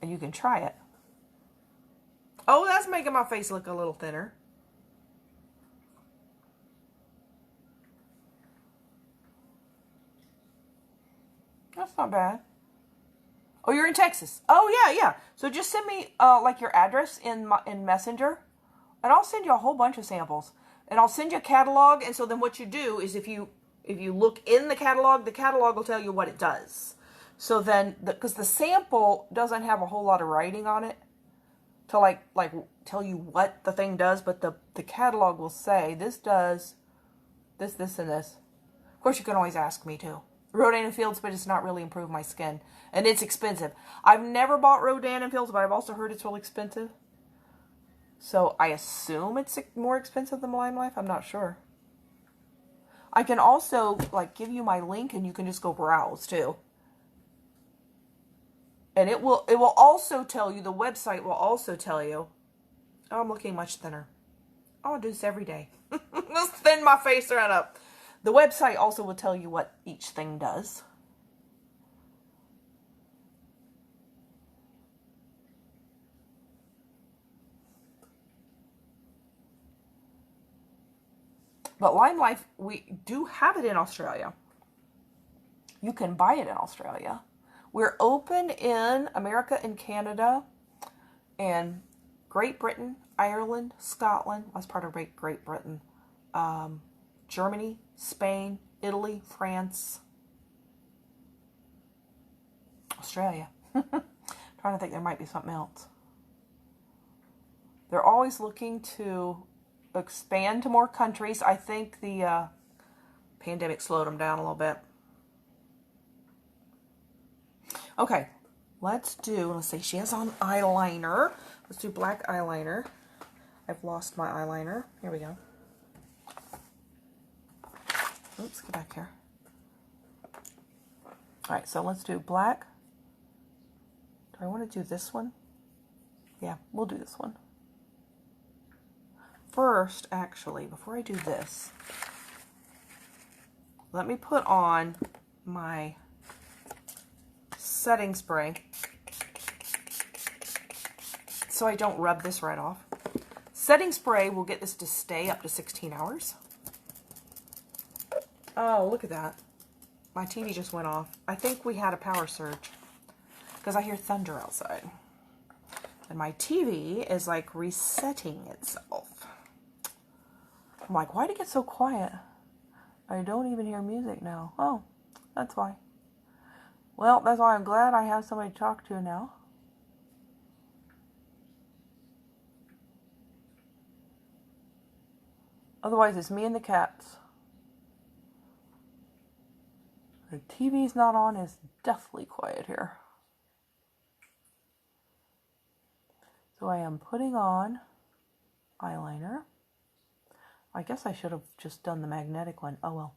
And you can try it. Oh, that's making my face look a little thinner. That's not bad. Oh, you're in Texas. Oh, yeah. So just send me like your address in Messenger, and I'll send you a whole bunch of samples. And I'll send you a catalog. And so then what you do is if you look in the catalog will tell you what it does. So then, because the sample doesn't have a whole lot of writing on it to like tell you what the thing does, but the catalog will say this does this, this, and this. Of course, you can always ask me too. Rodan and Fields, but it's not really improved my skin. And it's expensive. I've never bought Rodan and Fields, but I've also heard it's really expensive. So I assume it's more expensive than Lime Life. I'm not sure. I can also like give you my link and you can just go browse too. And it will also tell you, the website will also tell you, oh, I'm looking much thinner. Oh, I'll do this every day. Let's thin my face right up. The website also will tell you what each thing does. But Lime Life, we do have it in Australia. You can buy it in Australia. We're open in America and Canada and Great Britain, Ireland, Scotland. That's part of Great Britain. Germany, Spain, Italy, France, Australia. Trying to think, there might be something else. They're always looking to expand to more countries. I think the pandemic slowed them down a little bit. Okay, let's see, she has on eyeliner. Let's do black eyeliner. I've lost my eyeliner. Here we go. Oops, get back here. All right, so let's do black. Do I want to do this one? Yeah, we'll do this one. First, actually, before I do this, let me put on my setting spray so I don't rub this right off. Setting spray will get this to stay up to 16 hours. Oh, look at that. My TV just went off. I think we had a power surge because I hear thunder outside. And my TV is like resetting itself. I'm like, why'd it get so quiet? I don't even hear music now. Oh, that's why. Well, that's why I'm glad I have somebody to talk to now. Otherwise, it's me and the cats. The TV's not on. It's deathly quiet here. So I am putting on eyeliner. I guess I should have just done the magnetic one. Oh well.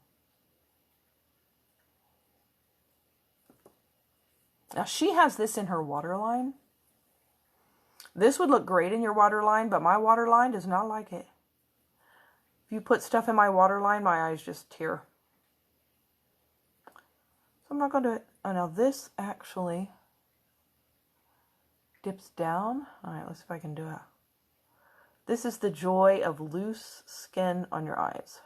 Now she has this in her waterline. This would look great in your waterline, but my waterline does not like it. If you put stuff in my waterline, my eyes just tear. So I'm not going to do it. Oh, now this actually dips down. All right, let's see if I can do it. This is the joy of loose skin on your eyes.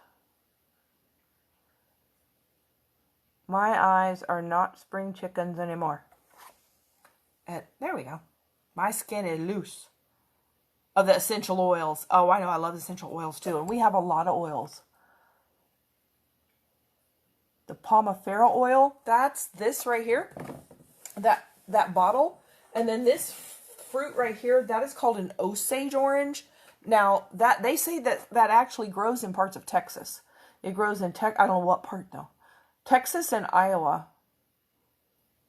My eyes are not spring chickens anymore. And there we go. My skin is loose. Of the essential oils. Oh, I know. I love essential oils too. And we have a lot of oils. The Pomifera oil. That's this right here. That bottle. And then this fruit right here. That is called an Osage orange. Now, that they say that actually grows in parts of Texas. It grows in I don't know what part though. Texas and Iowa.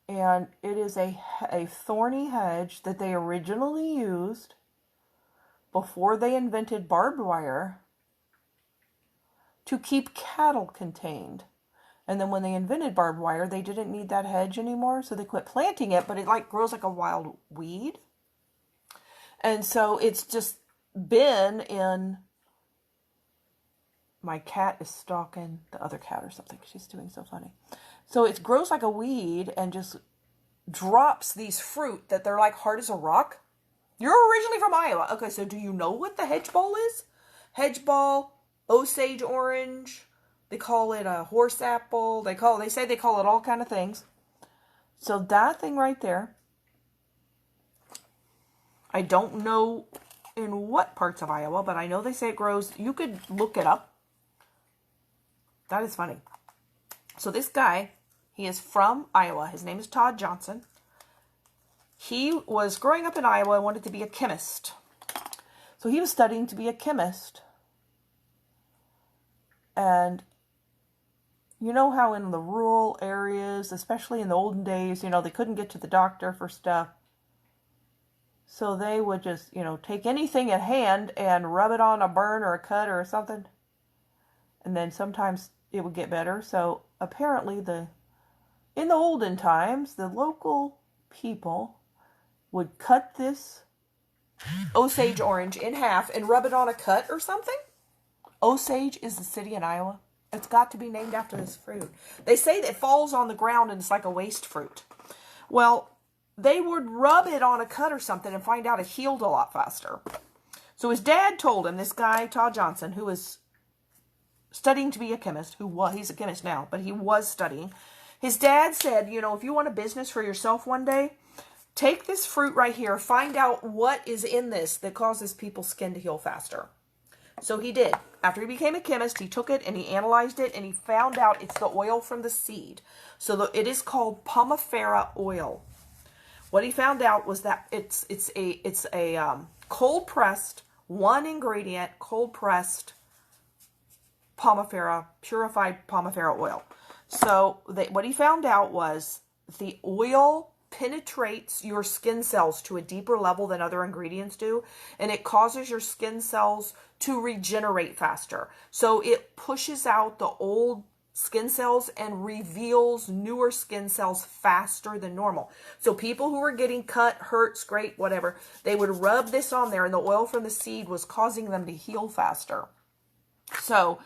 And it is a thorny hedge that they originally used before they invented barbed wire to keep cattle contained. And then when they invented barbed wire, they didn't need that hedge anymore, so they quit planting it, but it like grows like a wild weed. And so it's just been in... My cat is stalking the other cat or something. She's doing so funny. So it grows like a weed and just drops these fruit that they're like hard as a rock. You're originally from Iowa. Okay, so do you know what the hedge ball is? Hedge ball, Osage orange. They call it a horse apple. They say they call it all kind of things. So that thing right there. I don't know in what parts of Iowa, but I know they say it grows. You could look it up. That is funny. So this guy, he is from Iowa. His name is Todd Johnson. He was growing up in Iowa and wanted to be a chemist. So he was studying to be a chemist. And you know how in the rural areas, especially in the olden days, you know, they couldn't get to the doctor for stuff. So they would just, you know, take anything at hand and rub it on a burn or a cut or something. And then sometimes it would get better. So apparently in the olden times, the local people would cut this Osage orange in half and rub it on a cut or something. Osage is the city in Iowa. It's got to be named after this fruit. They say that it falls on the ground and it's like a waste fruit. Well, they would rub it on a cut or something and find out it healed a lot faster. So his dad told him, this guy, Todd Johnson, who was studying to be a chemist, he's a chemist now, but he was studying. His dad said, you know, if you want a business for yourself one day, take this fruit right here, find out what is in this that causes people's skin to heal faster. So he did. After he became a chemist, he took it and he analyzed it and he found out it's the oil from the seed. So it is called Pomifera oil. What he found out was that it's a cold pressed, one ingredient, cold pressed Pomifera, purified Pomifera oil. So what he found out was the oil penetrates your skin cells to a deeper level than other ingredients do, and it causes your skin cells to regenerate faster. So it pushes out the old skin cells and reveals newer skin cells faster than normal. So people who were getting cut, hurt, scraped, whatever, they would rub this on there, and the oil from the seed was causing them to heal faster. So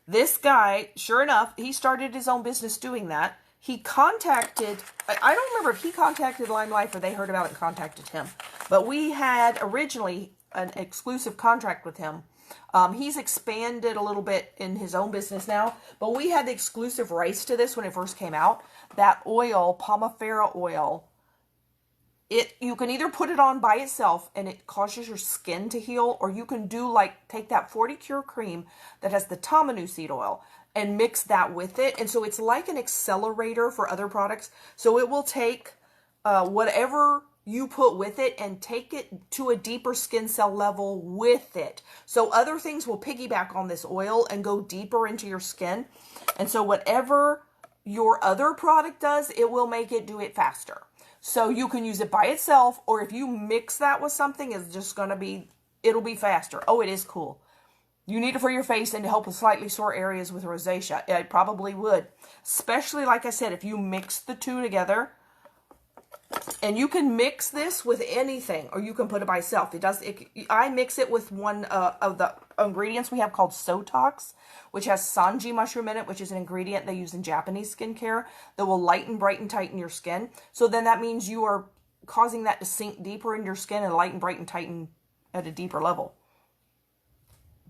this guy, sure enough, he started his own business doing that. He contacted, I don't remember if he contacted Lime Life or they heard about it and contacted him. But we had originally an exclusive contract with him. He's expanded a little bit in his own business now, but we had the exclusive rights to this when it first came out. That oil, Pomifera oil, you can either put it on by itself and it causes your skin to heal, or you can do like, take that 40 Cure cream that has the tamanu seed oil and mix that with it. And so it's like an accelerator for other products. So it will take whatever you put with it and take it to a deeper skin cell level with it. So other things will piggyback on this oil and go deeper into your skin. And so whatever your other product does, it will make it do it faster. So you can use it by itself, or if you mix that with something, it's just going to be, it'll be faster. Oh, it is cool. You need it for your face and to help with slightly sore areas with rosacea. It probably would. Especially, like I said, if you mix the two together. And you can mix this with anything, or you can put it by itself. I mix it with one of the ingredients we have called Sotox, which has Sanji mushroom in it, which is an ingredient they use in Japanese skincare that will lighten, brighten, tighten your skin. So then that means you are causing that to sink deeper in your skin and lighten, brighten, tighten at a deeper level.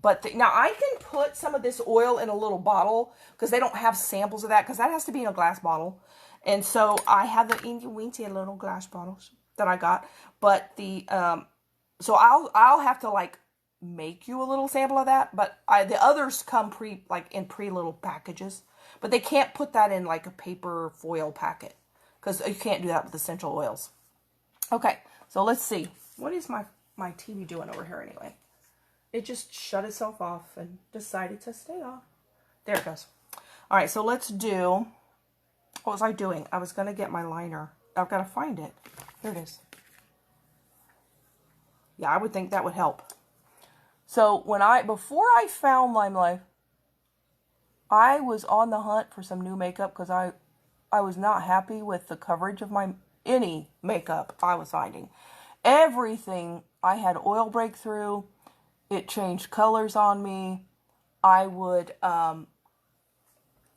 But now I can put some of this oil in a little bottle because they don't have samples of that, because that has to be in a glass bottle. And so I have the inky little glass bottles that I got. But so I'll have to like make you a little sample of that. But the others come in pre little packages. But they can't put that in like a paper foil packet, because you can't do that with essential oils. Okay, so let's see. What is my TV doing over here anyway? It just shut itself off and decided to stay off. There it goes. All right, so let's do... What was I doing? I was going to get my liner. I've got to find it. Here it is. Yeah, I would think that would help. So before I found Lime Life, I was on the hunt for some new makeup because I was not happy with the coverage of any makeup I was finding. Everything, I had oil breakthrough. It changed colors on me. I would...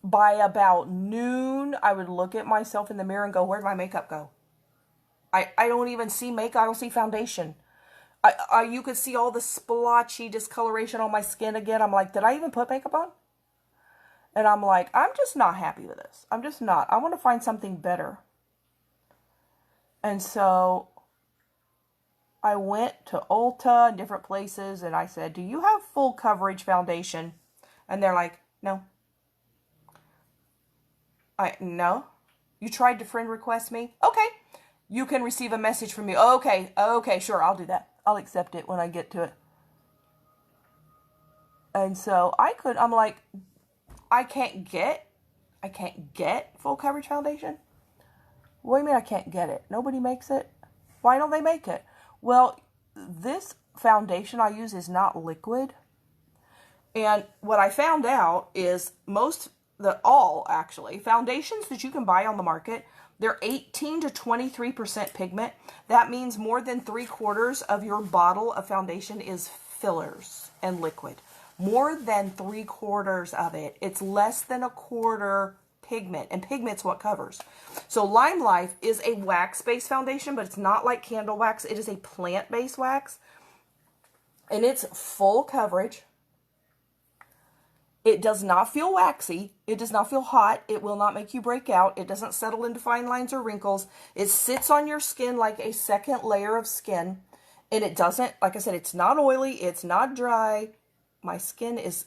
by about noon, I would look at myself in the mirror and go, where'd my makeup go? I don't even see makeup. I don't see foundation. You could see all the splotchy discoloration on my skin again. I'm like, did I even put makeup on? And I'm like, I'm just not happy with this. I'm just not. I want to find something better. And so I went to Ulta and different places, and I said, do you have full coverage foundation? And they're like, no. No. You tried to friend request me? Okay. You can receive a message from me. Okay. Okay, sure, I'll do that. I'll accept it when I get to it. And so I'm like, I can't get full coverage foundation? What do you mean I can't get it? Nobody makes it? Why don't they make it? Well, this foundation I use is not liquid. And what I found out is foundations that you can buy on the market, they're 18 to 23% pigment. That means more than 3/4 of your bottle of foundation is fillers and liquid. More than 3/4 of it. It's less than 1/4 pigment, and pigment's what covers. So Lime Life is a wax-based foundation, but it's not like candle wax. It is a plant-based wax, and it's full coverage. It does not feel waxy. It does not feel hot. It will not make you break out. It doesn't settle into fine lines or wrinkles. It sits on your skin like a second layer of skin. And it doesn't, like I said, it's not oily. It's not dry. My skin is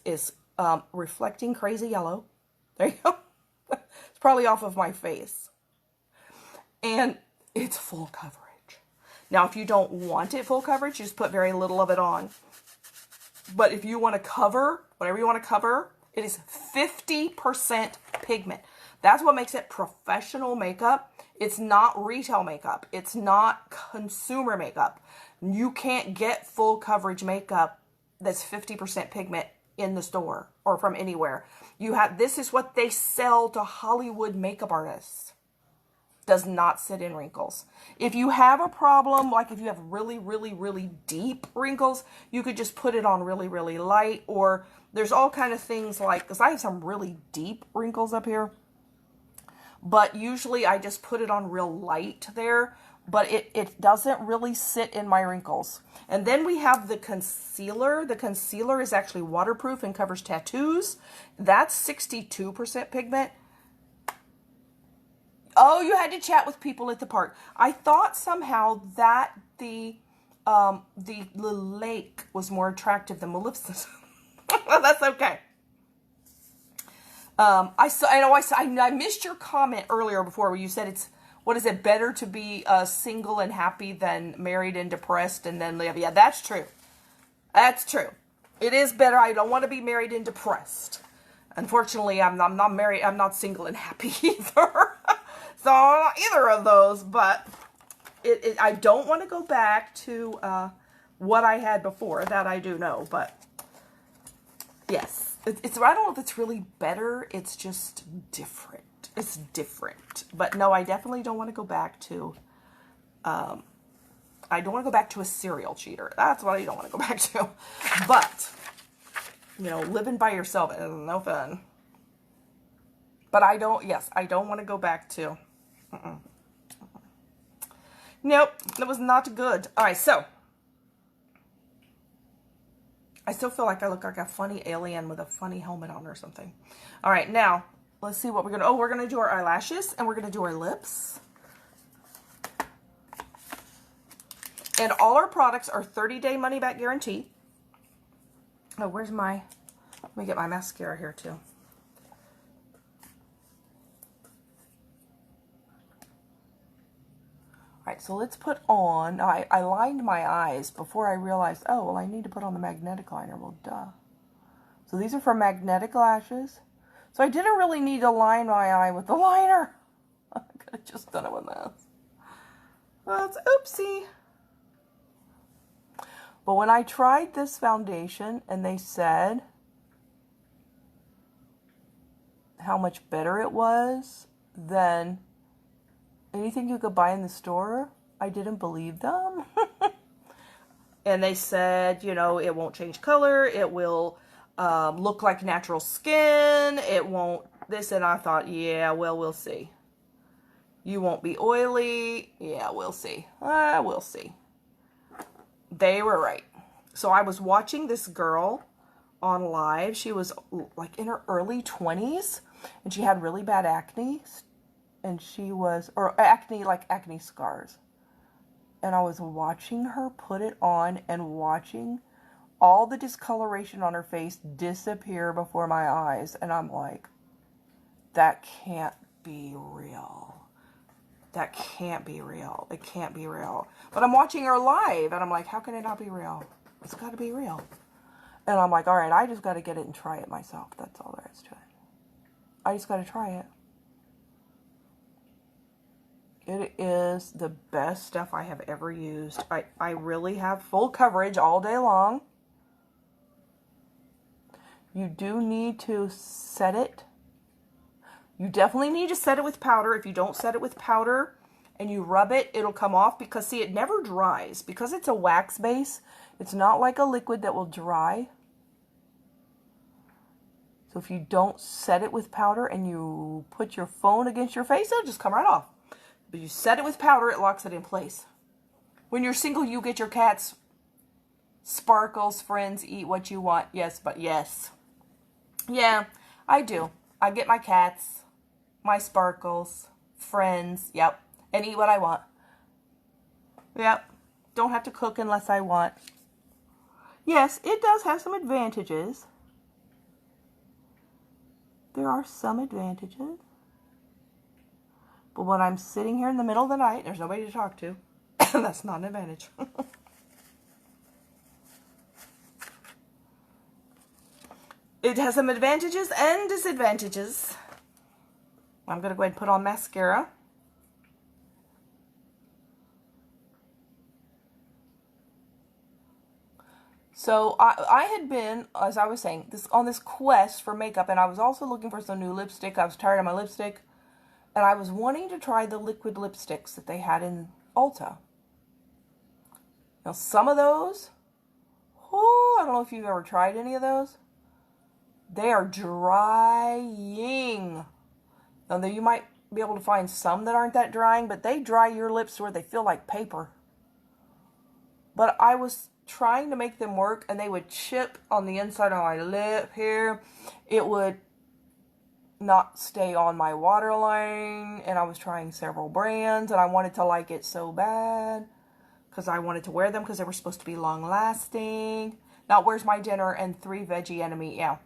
reflecting crazy yellow. There you go. It's probably off of my face. And it's full coverage. Now, if you don't want it full coverage, you just put very little of it on. But if you want to cover, whatever you want to cover, it is 50% pigment. That's what makes it professional makeup. It's not retail makeup. It's not consumer makeup. You can't get full coverage makeup that's 50% pigment in the store or from anywhere. This is what they sell to Hollywood makeup artists. Does not sit in wrinkles. If you have a problem, like if you have really, really, really deep wrinkles, you could just put it on really, really light, or there's all kind of things like, because I have some really deep wrinkles up here, but usually I just put it on real light there, but it doesn't really sit in my wrinkles. And then we have the concealer. The concealer is actually waterproof and covers tattoos. That's 62% pigment. Oh, you had to chat with people at the park. I thought somehow that the lake was more attractive than Maleficent. Well, that's okay. I missed your comment earlier before where you said what is it, better to be single and happy than married and depressed and then live? Yeah, that's true. That's true. It is better. I don't want to be married and depressed. Unfortunately, I'm not married. I'm not single and happy either. So either of those, but I don't want to go back to what I had before. That I do know, but yes, I don't know if it's really better. It's just different. It's different. But no, I definitely don't want to go back to. I don't want to go back to a serial cheater. That's what I don't want to go back to. But living by yourself is no fun. But I don't want to go back to. Nope, that was not good. All right, so I still feel like I look like a funny alien with a funny helmet on or something. All right, now let's see what we're gonna. We're gonna do our eyelashes and we're gonna do our lips. And all our products are 30-day money-back guarantee. Oh, where's my? Let me get my mascara here too. Alright, so let's put on, I lined my eyes before I realized, oh, well, I need to put on the magnetic liner. Well, duh. So these are for magnetic lashes. So I didn't really need to line my eye with the liner. I could have just done it with this. That's oopsie. But when I tried this foundation and they said how much better it was than anything you could buy in the store, I didn't believe them. And they said, it won't change color. It will look like natural skin. It won't this. And I thought, yeah, well, we'll see. You won't be oily. Yeah, we'll see. We'll see. They were right. So I was watching this girl on live. She was like in her early 20s and she had really bad acne. And she was, or acne, like acne scars. And I was watching her put it on and watching all the discoloration on her face disappear before my eyes. And I'm like, that can't be real. That can't be real. It can't be real. But I'm watching her live and I'm like, how can it not be real? It's got to be real. And I'm like, all right, I just got to get it and try it myself. That's all there is to it. I just got to try it. It is the best stuff I have ever used. I really have full coverage all day long. You do need to set it. You definitely need to set it with powder. If you don't set it with powder and you rub it, it'll come off because, see, it never dries. Because it's a wax base, it's not like a liquid that will dry. So if you don't set it with powder and you put your phone against your face, it'll just come right off. But you set it with powder, it locks it in place. When you're single, you get your cats sparkles, friends, eat what you want. Yes, but yes. Yeah, I do. I get my cats, my sparkles, friends, yep, and eat what I want. Yep, don't have to cook unless I want. Yes, it does have some advantages. There are some advantages. But when I'm sitting here in the middle of the night, there's nobody to talk to. That's not an advantage. It has some advantages and disadvantages. I'm going to go ahead and put on mascara. So I had been, as I was saying, on this quest for makeup, and I was also looking for some new lipstick. I was tired of my lipstick, and I was wanting to try the liquid lipsticks that they had in Ulta. Now, some of those, I don't know if you've ever tried any of those. They are drying. Now, you might be able to find some that aren't that drying, but they dry your lips to where they feel like paper. But I was trying to make them work, and they would chip on the inside of my lip here. It would not stay on my waterline, and I was trying several brands, and I wanted to like it so bad because I wanted to wear them because they were supposed to be long lasting. Now, where's my dinner and 3 veggie enemy? Yeah,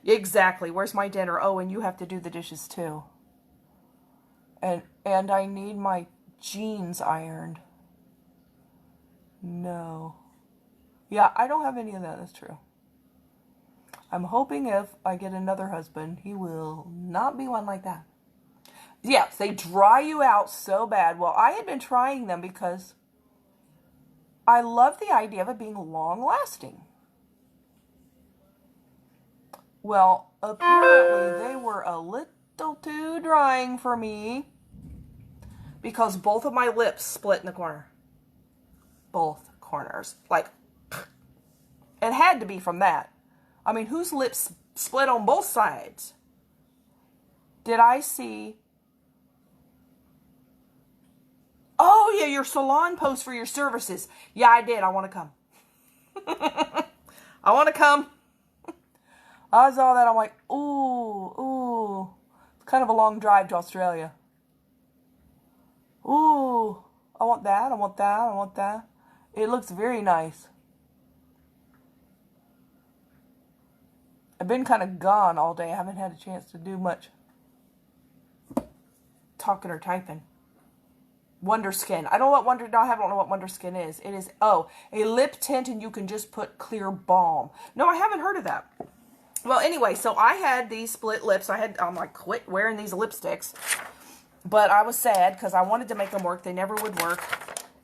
exactly. Where's my dinner? Oh, and you have to do the dishes too. And I need my jeans ironed. No. Yeah, I don't have any of that. That's true. I'm hoping if I get another husband, he will not be one like that. Yes, they dry you out so bad. Well, I had been trying them because I love the idea of it being long-lasting. Well, apparently they were a little too drying for me because both of my lips split in the corner. Both corners. Like, it had to be from that. I mean, whose lips split on both sides? Did I see? Oh, yeah, your salon post for your services. Yeah, I did. I want to come. I want to come. I saw that. I'm like, ooh. It's kind of a long drive to Australia. Ooh, I want that. I want that. I want that. It looks very nice. I've been kind of gone all day. I haven't had a chance to do much talking or typing. Wonder Skin. I don't know what Wonder. No, I don't know what Wonder Skin is. It is a lip tint, and you can just put clear balm. No, I haven't heard of that. Well, anyway, so I had these split lips. I'm like, quit wearing these lipsticks, but I was sad because I wanted to make them work. They never would work,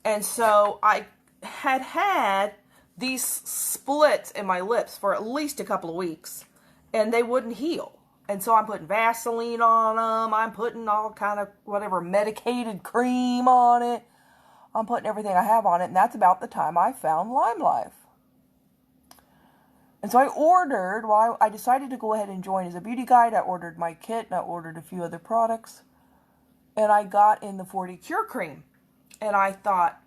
and so I had these splits in my lips for at least a couple of weeks, and they wouldn't heal. And so I'm putting Vaseline on them. I'm putting all kind of whatever medicated cream on it. I'm putting everything I have on it, and that's about the time I found Lime Life. And so I ordered, I decided to go ahead and join as a beauty guide. I ordered my kit, and I ordered a few other products. And I got in the 40 Cure Cream. And I thought,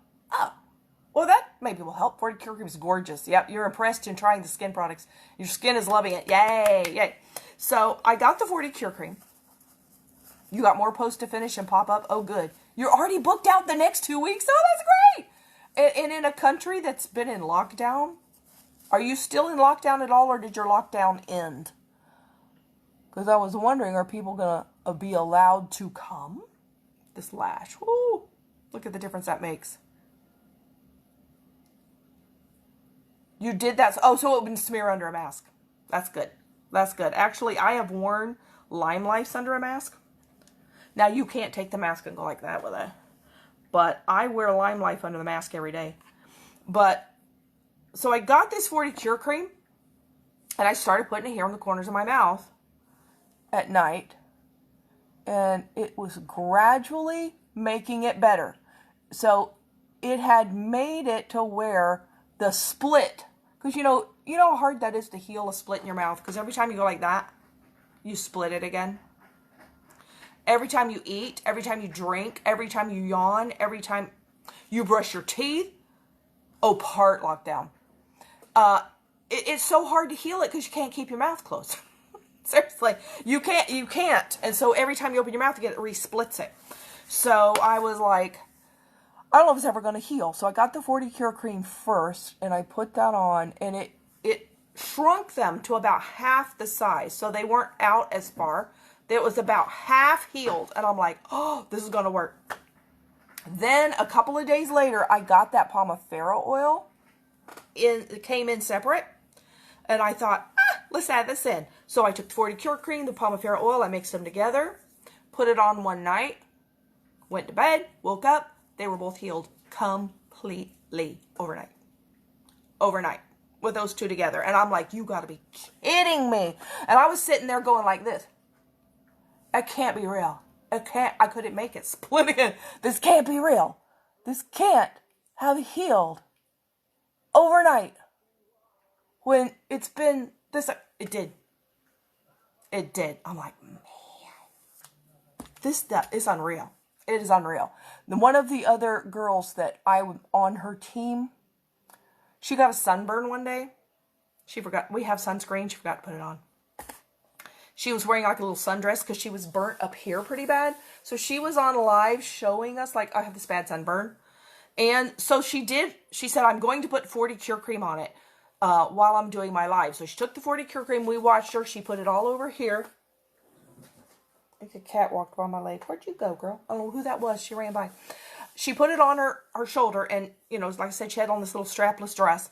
well, that maybe will help. 40 Cure Cream is gorgeous. Yep, you're impressed in trying the skin products. Your skin is loving it. Yay, yay. So I got the 40 Cure Cream. You got more post to finish and pop up. Oh, good. You're already booked out the next 2 weeks. Oh, that's great. And in a country that's been in lockdown, are you still in lockdown at all, or did your lockdown end? Because I was wondering, are people going to be allowed to come? This lash. Woo. Look at the difference that makes. You did that. Oh, so it wouldn't smear under a mask. That's good. That's good. Actually, I have worn Lime Lifes under a mask. Now, you can't take the mask and go like that with it. But I wear Lime Life under the mask every day. But, so I got this 40 Cure Cream. And I started putting it here on the corners of my mouth at night. And it was gradually making it better. So, it had made it to where the split, because you know how hard that is to heal a split in your mouth, because every time you go like that, you split it again. Every time you eat, every time you drink, every time you yawn, every time you brush your teeth, part lockdown. It's so hard to heal it because you can't keep your mouth closed. Seriously, you can't. And so every time you open your mouth again, it re-splits it. So I was like, I don't know if it's ever going to heal. So I got the 40 Cure Cream first, and I put that on, and it shrunk them to about half the size. So they weren't out as far. It was about half healed. And I'm like, oh, this is going to work. Then a couple of days later, I got that Palmifera oil. It came in separate. And I thought, let's add this in. So I took the 40 Cure Cream, the Palmifera oil, I mixed them together, put it on one night, went to bed, woke up. They were both healed completely overnight. Overnight. with those two together. And I'm like, you got to be kidding me. And I was sitting there going like this. It can't be real. I couldn't make it. Splitting it. This can't be real. This can't have healed overnight. When it's been this, it did. It did. I'm like, man, this stuff is unreal. It is unreal. Then one of the other girls that I was on her team, she got a sunburn one day. She forgot, we have sunscreen. She forgot to put it on. She was wearing like a little sundress because she was burnt up here pretty bad. So she was on live showing us like, I have this bad sunburn. And so she said, I'm going to put 40 Cure Cream on it while I'm doing my live. So she took the 40 Cure Cream. We watched her. She put it all over here. I think a cat walked by my leg. Where'd you go, girl? I don't know who that was. She ran by. She put it on her shoulder. And, you know, like I said, she had on this little strapless dress.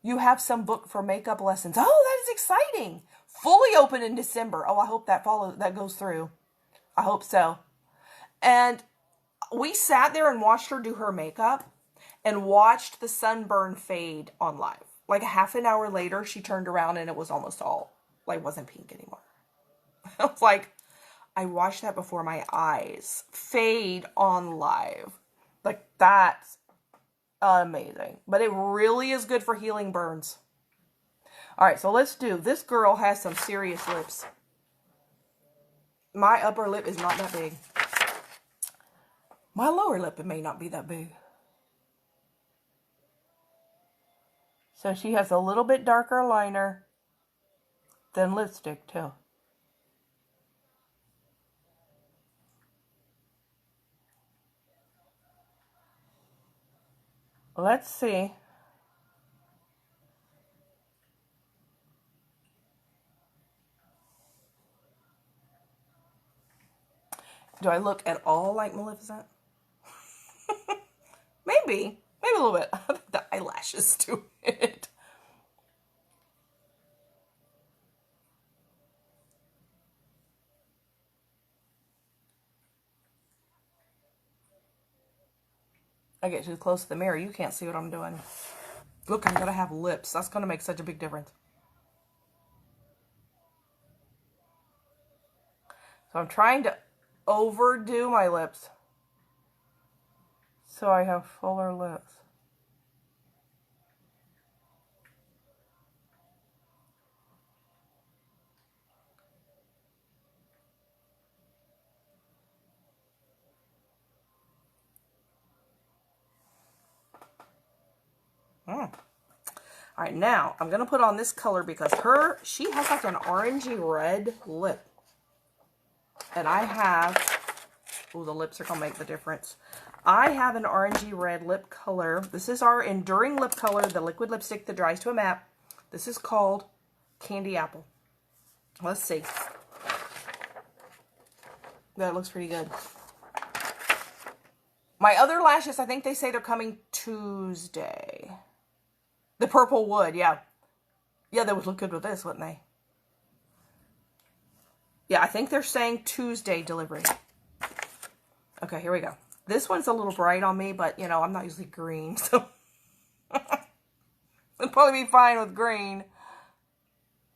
You have some book for makeup lessons. Oh, that is exciting. Fully open in December. Oh, I hope that goes through. I hope so. And we sat there and watched her do her makeup and watched the sunburn fade on live. Like a half an hour later, she turned around and it was almost all, like, wasn't pink anymore. I was like, I watched that before my eyes fade on live. Like, that's amazing. But it really is good for healing burns. All right, so let's do. This girl has some serious lips. My upper lip is not that big. My lower lip, it may not be that big. So she has a little bit darker liner than lipstick, too. Let's see. Do I look at all like Maleficent? Maybe a little bit. The eyelashes do it. I get too close to the mirror. You can't see what I'm doing. Look, I'm going to have lips. That's going to make such a big difference. So I'm trying to overdo my lips so I have fuller lips. All right, now I'm going to put on this color because she has like an orangey red lip. And I have, oh, the lips are going to make the difference. I have an orangey red lip color. This is our Enduring Lip Color, the liquid lipstick that dries to a matte. This is called Candy Apple. Let's see. That looks pretty good. My other lashes, I think they say they're coming Tuesday. The purple would, yeah. Yeah, they would look good with this, wouldn't they? Yeah, I think they're saying Tuesday delivery. Okay, here we go. This one's a little bright on me, but, you know, I'm not usually green, so it'll probably be fine with green.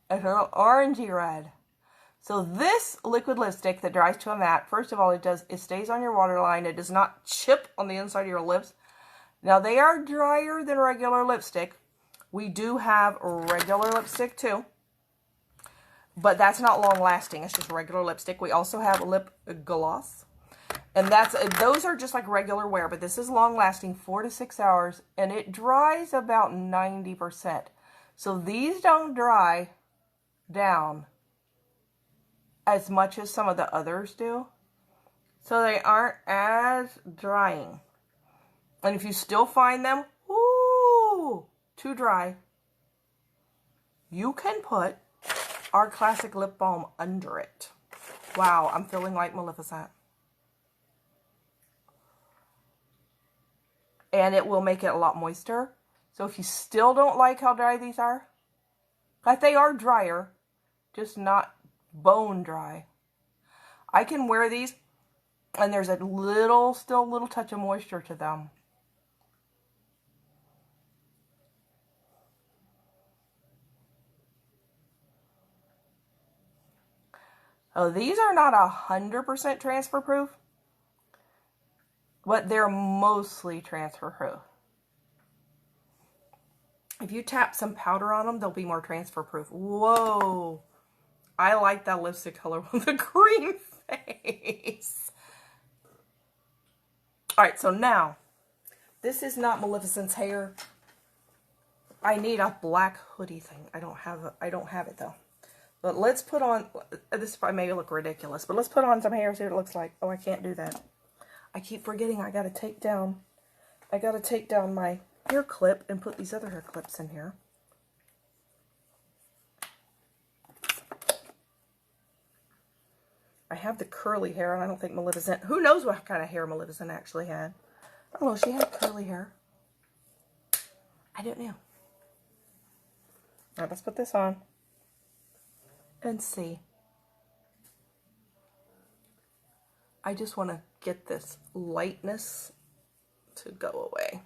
It's a little orangey red. So this liquid lipstick that dries to a matte, first of all, it stays on your waterline. It does not chip on the inside of your lips. Now, they are drier than regular lipstick. We do have regular lipstick, too. But that's not long lasting. It's just regular lipstick. We also have lip gloss. And those are just like regular wear. But this is long lasting, 4 to 6 hours. And it dries about 90%. So these don't dry down as much as some of the others do. So they aren't as drying. And if you still find them, ooh, too dry, you can put our classic lip balm under it. Wow, I'm feeling like Maleficent. And it will make it a lot moister. So if you still don't like how dry these are, like they are drier, just not bone dry, I can wear these and there's still a little touch of moisture to them. Oh, these are not 100% transfer proof, but they're mostly transfer proof. If you tap some powder on them, they'll be more transfer proof. Whoa. I like that lipstick color with the green face. All right, so now, this is not Maleficent's hair. I need a black hoodie thing. I don't have it though. But let's put on, this may look ridiculous, but let's put on some hair, see what it looks like. Oh, I can't do that. I keep forgetting I gotta take down my hair clip and put these other hair clips in here. I have the curly hair, and I don't think Maleficent, who knows what kind of hair Maleficent actually had. I don't know, she had curly hair. I don't know. All right, let's put this on and see. I just want to get this lightness to go away.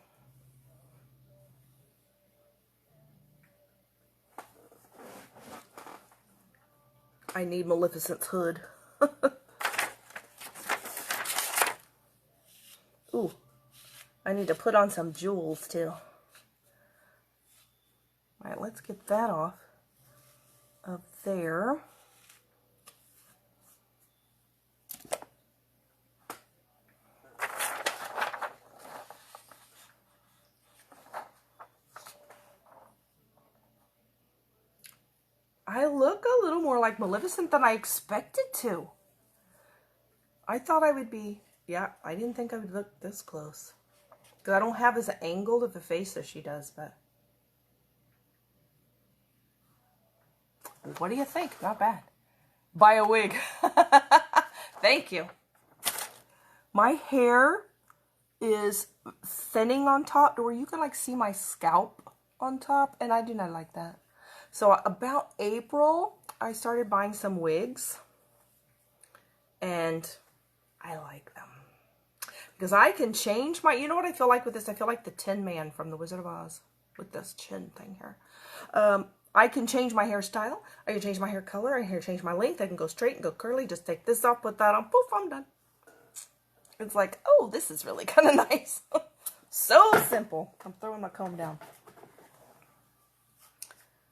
I need Maleficent's hood. Ooh, I need to put on some jewels too. All right, let's get that off of there. I look a little more like Maleficent than I expected to. I thought I would be, yeah, I didn't think I would look this close. Because I don't have as angled of a face as she does, but. What do you think? Not bad. Buy a wig. Thank you. My hair is thinning on top to where you can like see my scalp on top, and I do not like that. So about April, I started buying some wigs, and I like them. Because I can change my, you know what I feel like with this? I feel like the Tin Man from The Wizard of Oz with this chin thing here. I can change my hairstyle. I can change my hair color. I can change my length. I can go straight and go curly. Just take this off, put that on. Poof, I'm done. It's like, oh, this is really kind of nice. So simple. I'm throwing my comb down.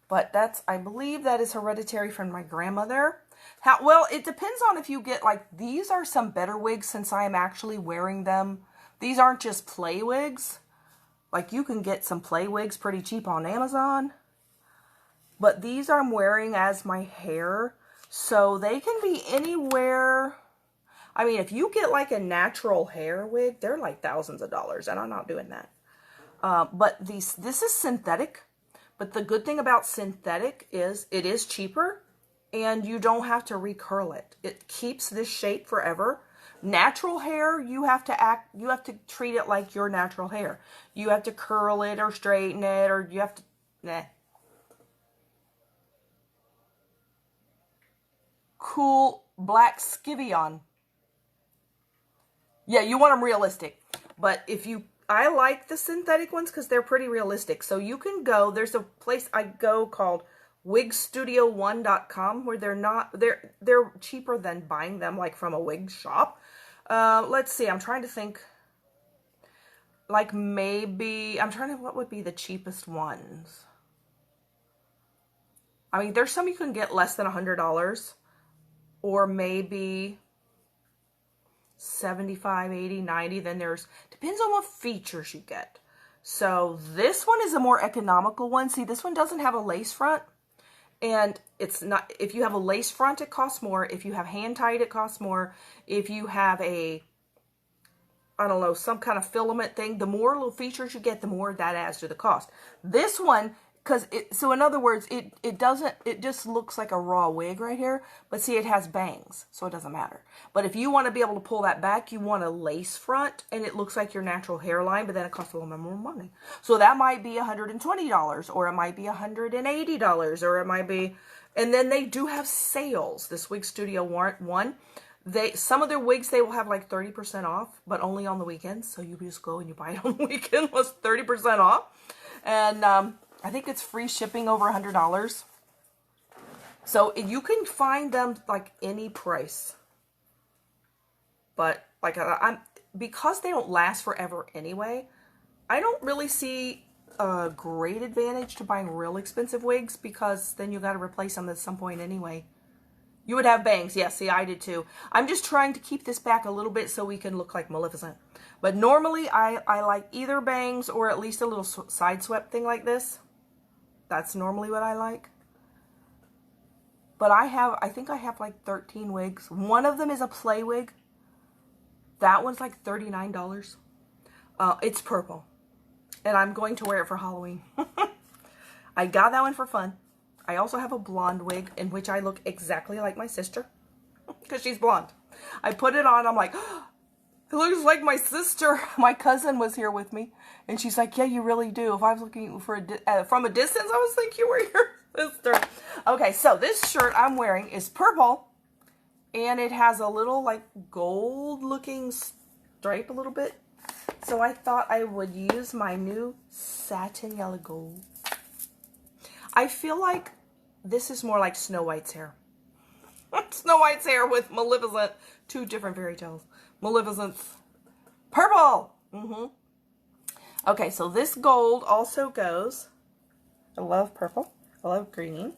But that's, I believe that is hereditary from my grandmother. Well, it depends on if you get, like, these are some better wigs since I am actually wearing them. These aren't just play wigs. Like, you can get some play wigs pretty cheap on Amazon. But these I'm wearing as my hair. So they can be anywhere. I mean, if you get like a natural hair wig, they're like thousands of dollars. And I'm not doing that. But this is synthetic. But the good thing about synthetic is it is cheaper. And you don't have to recurl it. It keeps this shape forever. Natural hair, you have to treat it like your natural hair. You have to curl it or straighten it, or you have to, nah. Cool black skivvy on. Yeah, you want them realistic. But if you, I like the synthetic ones because they're pretty realistic. So you can go, there's a place I go called wigstudio1.com where they're cheaper than buying them like from a wig shop. Let's see, I'm trying to think. Like maybe, I'm trying to, what would be the cheapest ones? I mean, there's some you can get less than $100. Or maybe 75, 80, 90. Then there's, depends on what features you get. So this one is a more economical one. See, this one doesn't have a lace front. And it's not, if you have a lace front, it costs more. If you have hand tied, it costs more. If you have a, I don't know, some kind of filament thing, the more little features you get, the more that adds to the cost. This one, because so in other words, it just looks like a raw wig right here, but see, it has bangs, so it doesn't matter. But if you want to be able to pull that back, you want a lace front, and it looks like your natural hairline, but then it costs a little bit more money. So that might be $120, or it might be $180, or it might be, and then they do have sales. This Wig Studio one, some of their wigs, they will have like 30% off, but only on the weekends. So you just go and you buy it on the weekend, was 30% off. And, I think it's free shipping over $100. So you can find them like any price. But like I'm because they don't last forever anyway, I don't really see a great advantage to buying real expensive wigs because then you got to replace them at some point anyway. You would have bangs. Yeah, see, I did too. I'm just trying to keep this back a little bit so we can look like Maleficent. But normally, I like either bangs or at least a little side swept thing like this. That's normally what I like. But I think I have like 13 wigs. One of them is a play wig. That one's like $39. It's purple. And I'm going to wear it for Halloween. I got that one for fun. I also have a blonde wig in which I look exactly like my sister because she's blonde. I put it on. I'm like, oh, it looks like my sister. My cousin was here with me and she's like, yeah, you really do. If I was looking for from a distance, I was thinking you were your sister. Okay, so this shirt I'm wearing is purple and it has a little like gold looking stripe a little bit. So I thought I would use my new satin yellow gold. I feel like this is more like Snow White's hair. Snow White's hair with Maleficent. Two different fairy tales. Maleficent's purple. Okay, so this gold also goes. I love purple. I love green.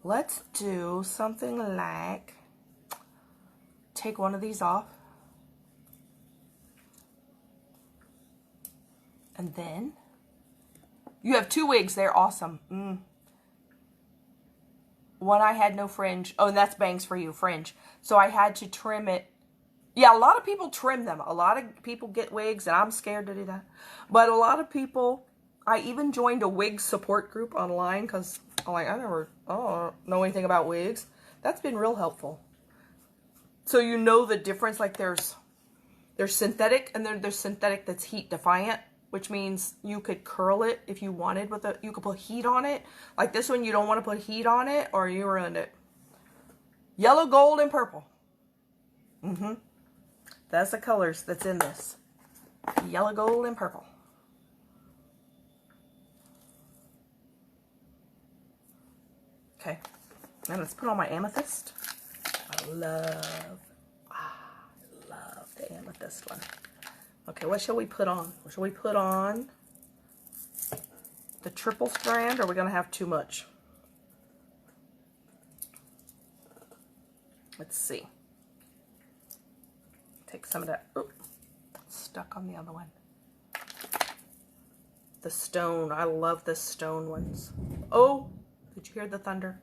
Let's do something like take one of these off. And then you have two wigs. They're awesome. One I had no fringe. Oh, and that's bangs for you, fringe. So I had to trim it. Yeah, a lot of people trim them. A lot of people get wigs, and I'm scared to do that. But a lot of people, I even joined a wig support group online because I'm like, I never know anything about wigs. That's been real helpful. So you know the difference. Like there's synthetic, and then there's synthetic that's heat defiant, which means you could curl it if you wanted, but you could put heat on it. Like this one, you don't want to put heat on it or you ruined it. Yellow, gold, and purple. That's the colors that's in this. Yellow, gold, and purple. Okay. Now let's put on my amethyst. I love the amethyst one. Okay, what shall we put on? Shall we put on the triple strand, or are we going to have too much? Let's see. Take some of that. Oh, stuck on the other one. The stone. I love the stone ones. Oh, did you hear the thunder?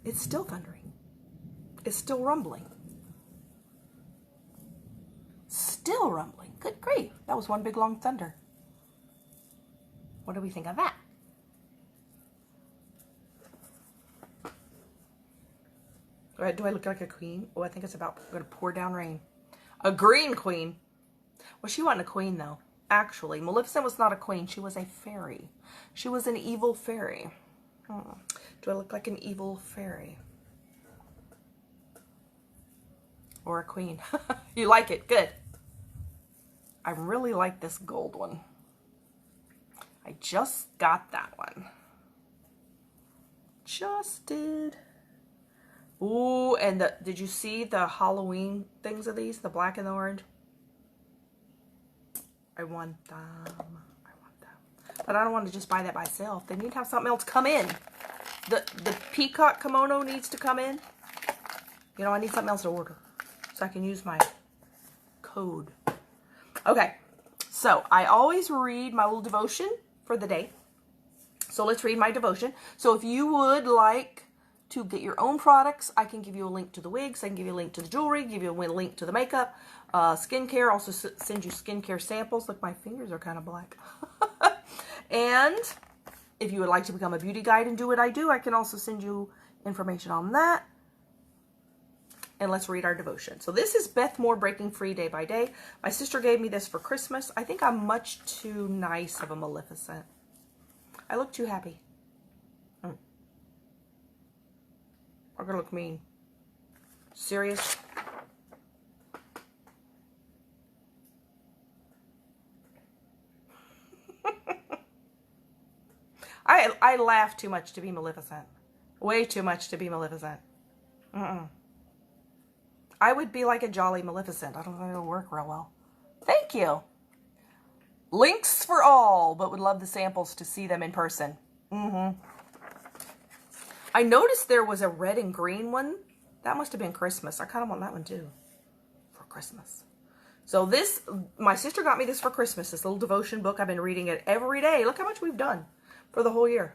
It's still thundering. It's still rumbling. Still rumbling. Good grief. That was one big long thunder. What do we think of that? Do I look like a queen? Oh, I think it's about going to pour down rain. A green queen. Well, she wasn't a queen, though. Actually, Maleficent was not a queen. She was a fairy. She was an evil fairy. Do I look like an evil fairy? Or a queen? You like it. Good. I really like this gold one. I just got that one. Just did. Ooh, and did you see the Halloween things of these? The black and the orange? I want them. But I don't want to just buy that by itself. They need to have something else come in. The peacock kimono needs to come in. You know, I need something else to order so I can use my code. Okay, so I always read my little devotion for the day. So let's read my devotion. So if you would like to get your own products, I can give you a link to the wigs. I can give you a link to the jewelry, give you a link to the makeup, skincare. Also send you skincare samples. Look, my fingers are kind of black. And if you would like to become a beauty guide and do what I do, I can also send you information on that. And let's read our devotion. So this is Beth Moore, Breaking Free Day by Day. My sister gave me this for Christmas. I think I'm much too nice of a Maleficent. I look too happy. I'm gonna look mean. Serious? I laugh too much to be Maleficent. Way too much to be Maleficent. I would be like a jolly Maleficent. I don't think it'll work real well. Thank you. Links for all, but would love the samples to see them in person. I noticed there was a red and green one. That must have been Christmas. I kind of want that one too. For Christmas. So this, my sister got me this for Christmas. This little devotion book. I've been reading it every day. Look how much we've done for the whole year.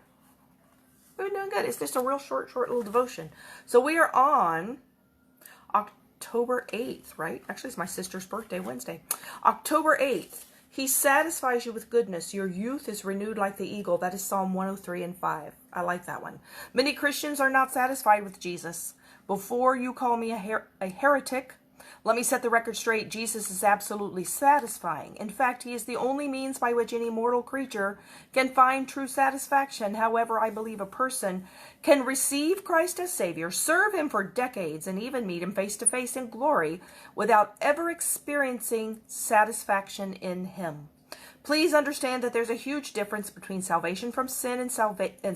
We've been doing good. It's just a real short little devotion. So we are on October 8th, right? Actually, it's my sister's birthday, Wednesday. October 8th. He satisfies you with goodness. Your youth is renewed like the eagle. That is Psalm 103 and 5. I like that one. Many Christians are not satisfied with Jesus. Before you call me a heretic, let me set the record straight. Jesus is absolutely satisfying. In fact, he is the only means by which any mortal creature can find true satisfaction. However, I believe a person can receive Christ as Savior, serve him for decades, and even meet him face to face in glory without ever experiencing satisfaction in him. Please understand that there's a huge difference between salvation from sin and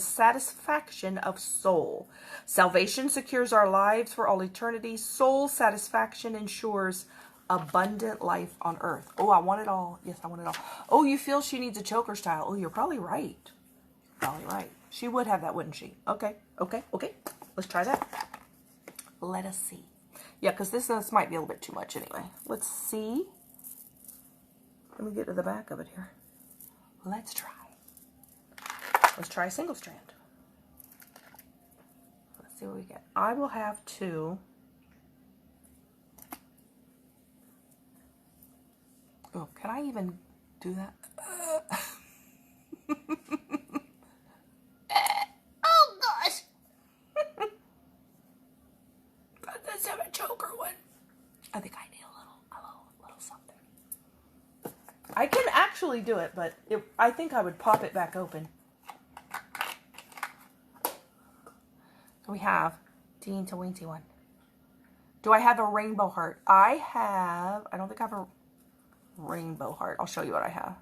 satisfaction of soul. Salvation secures our lives for all eternity. Soul satisfaction ensures abundant life on earth. Oh, I want it all. Yes, I want it all. Oh, you feel she needs a choker style. Oh, you're probably right. Probably right. She would have that, wouldn't she? Okay. Let's try that. Let us see. Yeah, because this might be a little bit too much anyway. Let's see. Let me get to the back of it here. Let's try. Let's try a single strand. Let's see what we get. I will have to... Oh, can I even do that? Oh, gosh. Let's have a choker one. I think I need a little something. I can actually do it, but I think I would pop it back open. So we have teeny weeny one. Do I have a rainbow heart? I don't think I have a rainbow heart. I'll show you what I have.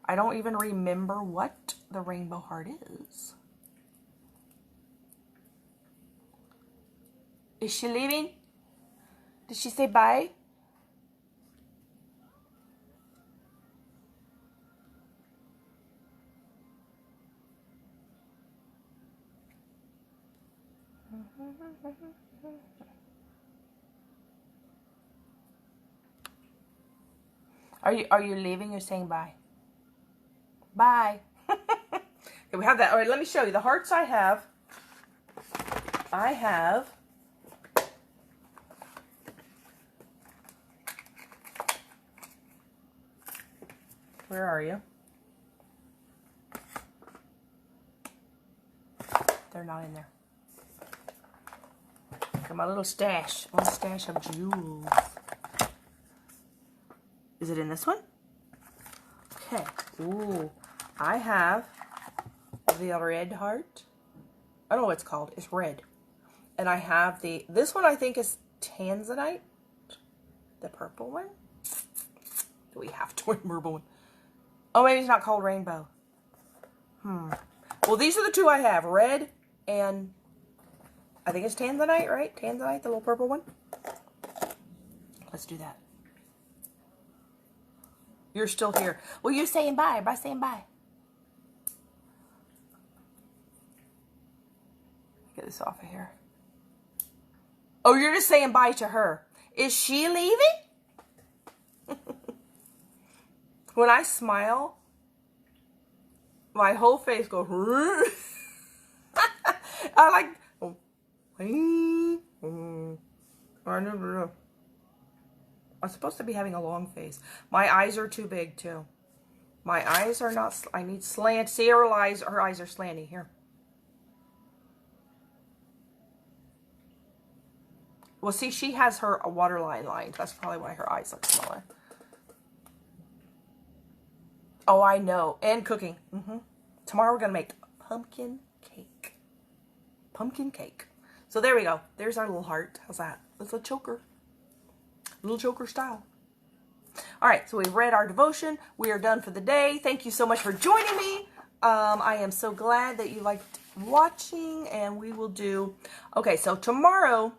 I don't even remember what the rainbow heart is. Is she leaving? Did she say bye? Are you leaving or saying bye? Bye. Okay, we have that. All right, let me show you the hearts I have. Where are you? They're not in there. Got my little stash. My stash of jewels. Is it in this one? Okay. Ooh. I have the red heart. I don't know what it's called. It's red. And I have this one I think is tanzanite. The purple one. Do we have to win purple one? Oh, maybe it's not called rainbow. Well, these are the two I have. Red and I think it's tanzanite, right? Tanzanite, the little purple one. Let's do that. You're still here. Well, you're saying bye. By saying bye. Get this off of here. Oh, you're just saying bye to her. Is she leaving? When I smile, my whole face goes. I like. I never know. I'm supposed to be having a long face. My eyes are too big, too. My eyes are not... I need slant. See, her eyes are slanty. Here. Well, see, she has her waterline lined. That's probably why her eyes look smaller. Oh, I know. And cooking. Tomorrow we're going to make pumpkin cake. Pumpkin cake. So there we go. There's our little heart. How's that? That's a choker. Little choker style. All right, so we've read our devotion. We are done for the day. Thank you so much for joining me. I am so glad that you liked watching, and we will do... Okay, so tomorrow,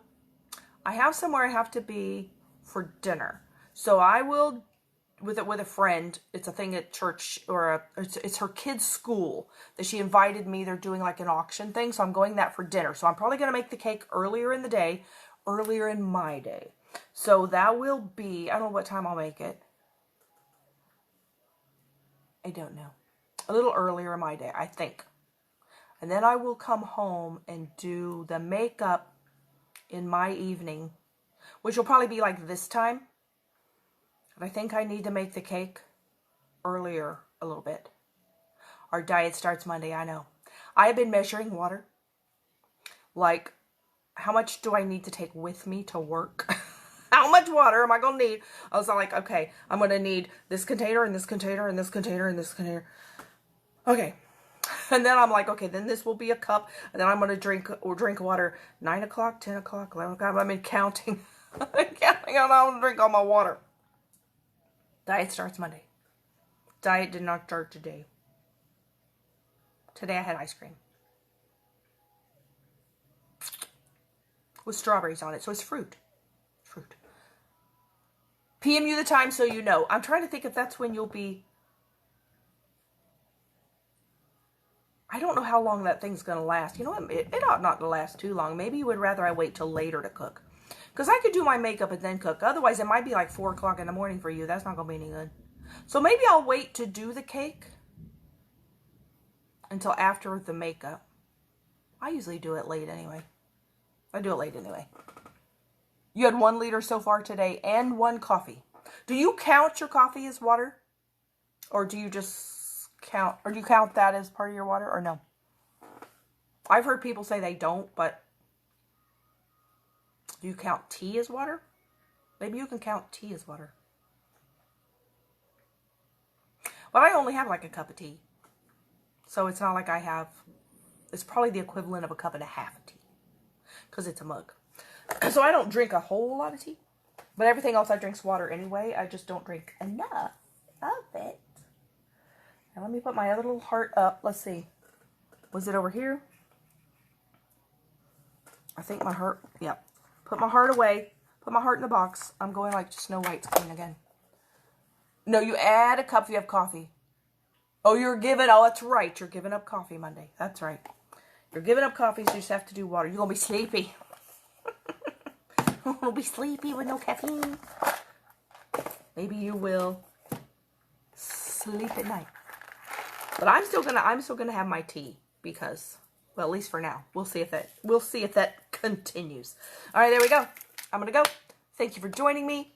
I have somewhere I have to be for dinner. So I will, with a friend, it's a thing at church, or it's her kid's school that she invited me. They're doing like an auction thing, so I'm going that for dinner. So I'm probably going to make the cake earlier in the day, earlier in my day. So that will be, I don't know what time I'll make it. I don't know. A little earlier in my day, I think. And then I will come home and do the makeup in my evening, which will probably be like this time. But I think I need to make the cake earlier a little bit. Our diet starts Monday, I know. I have been measuring water. Like, how much do I need to take with me to work? How much water am I going to need? I was like, okay, I'm going to need this container and this container and this container and this container. Okay. And then I'm like, okay, then this will be a cup. And then I'm going to drink water 9 o'clock, 10 o'clock, 11 o'clock. I've been counting. I'm counting on how to drink all my water. Diet starts Monday. Diet did not start today. Today I had ice cream. With strawberries on it. So it's fruit. Fruit. PM you the time so you know. I'm trying to think if that's when you'll be... I don't know how long that thing's going to last. You know what? It ought not to last too long. Maybe you would rather I wait till later to cook. Because I could do my makeup and then cook. Otherwise, it might be like 4 o'clock in the morning for you. That's not going to be any good. So maybe I'll wait to do the cake until after the makeup. I usually do it late anyway. I do it late anyway. You had 1 liter so far today and 1 coffee. Do you count your coffee as water? Or do you just count, or do you count that as part of your water, or no? I've heard people say they don't, but do you count tea as water? Maybe you can count tea as water. But I only have like a cup of tea. So it's not like I have, it's probably the equivalent of a cup and a half of tea. Because it's a mug. So I don't drink a whole lot of tea. But everything else I drink's water anyway. I just don't drink enough of it. Now let me put my other little heart up. Let's see. Was it over here? I think my heart, yep. Put my heart away. Put my heart in the box. I'm going like Snow White's queen again. No, you add a cup if you have coffee. Oh, that's right. You're giving up coffee Monday. That's right. You're giving up coffee, so you just have to do water. You're going to be sleepy. You're going to be sleepy with no caffeine. Maybe you will sleep at night. But I'm still gonna have my tea because, well, at least for now. We'll see if that continues. All right, there we go. I'm gonna go. Thank you for joining me,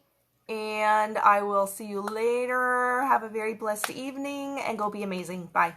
and I will see you later. Have a very blessed evening, and go be amazing. Bye.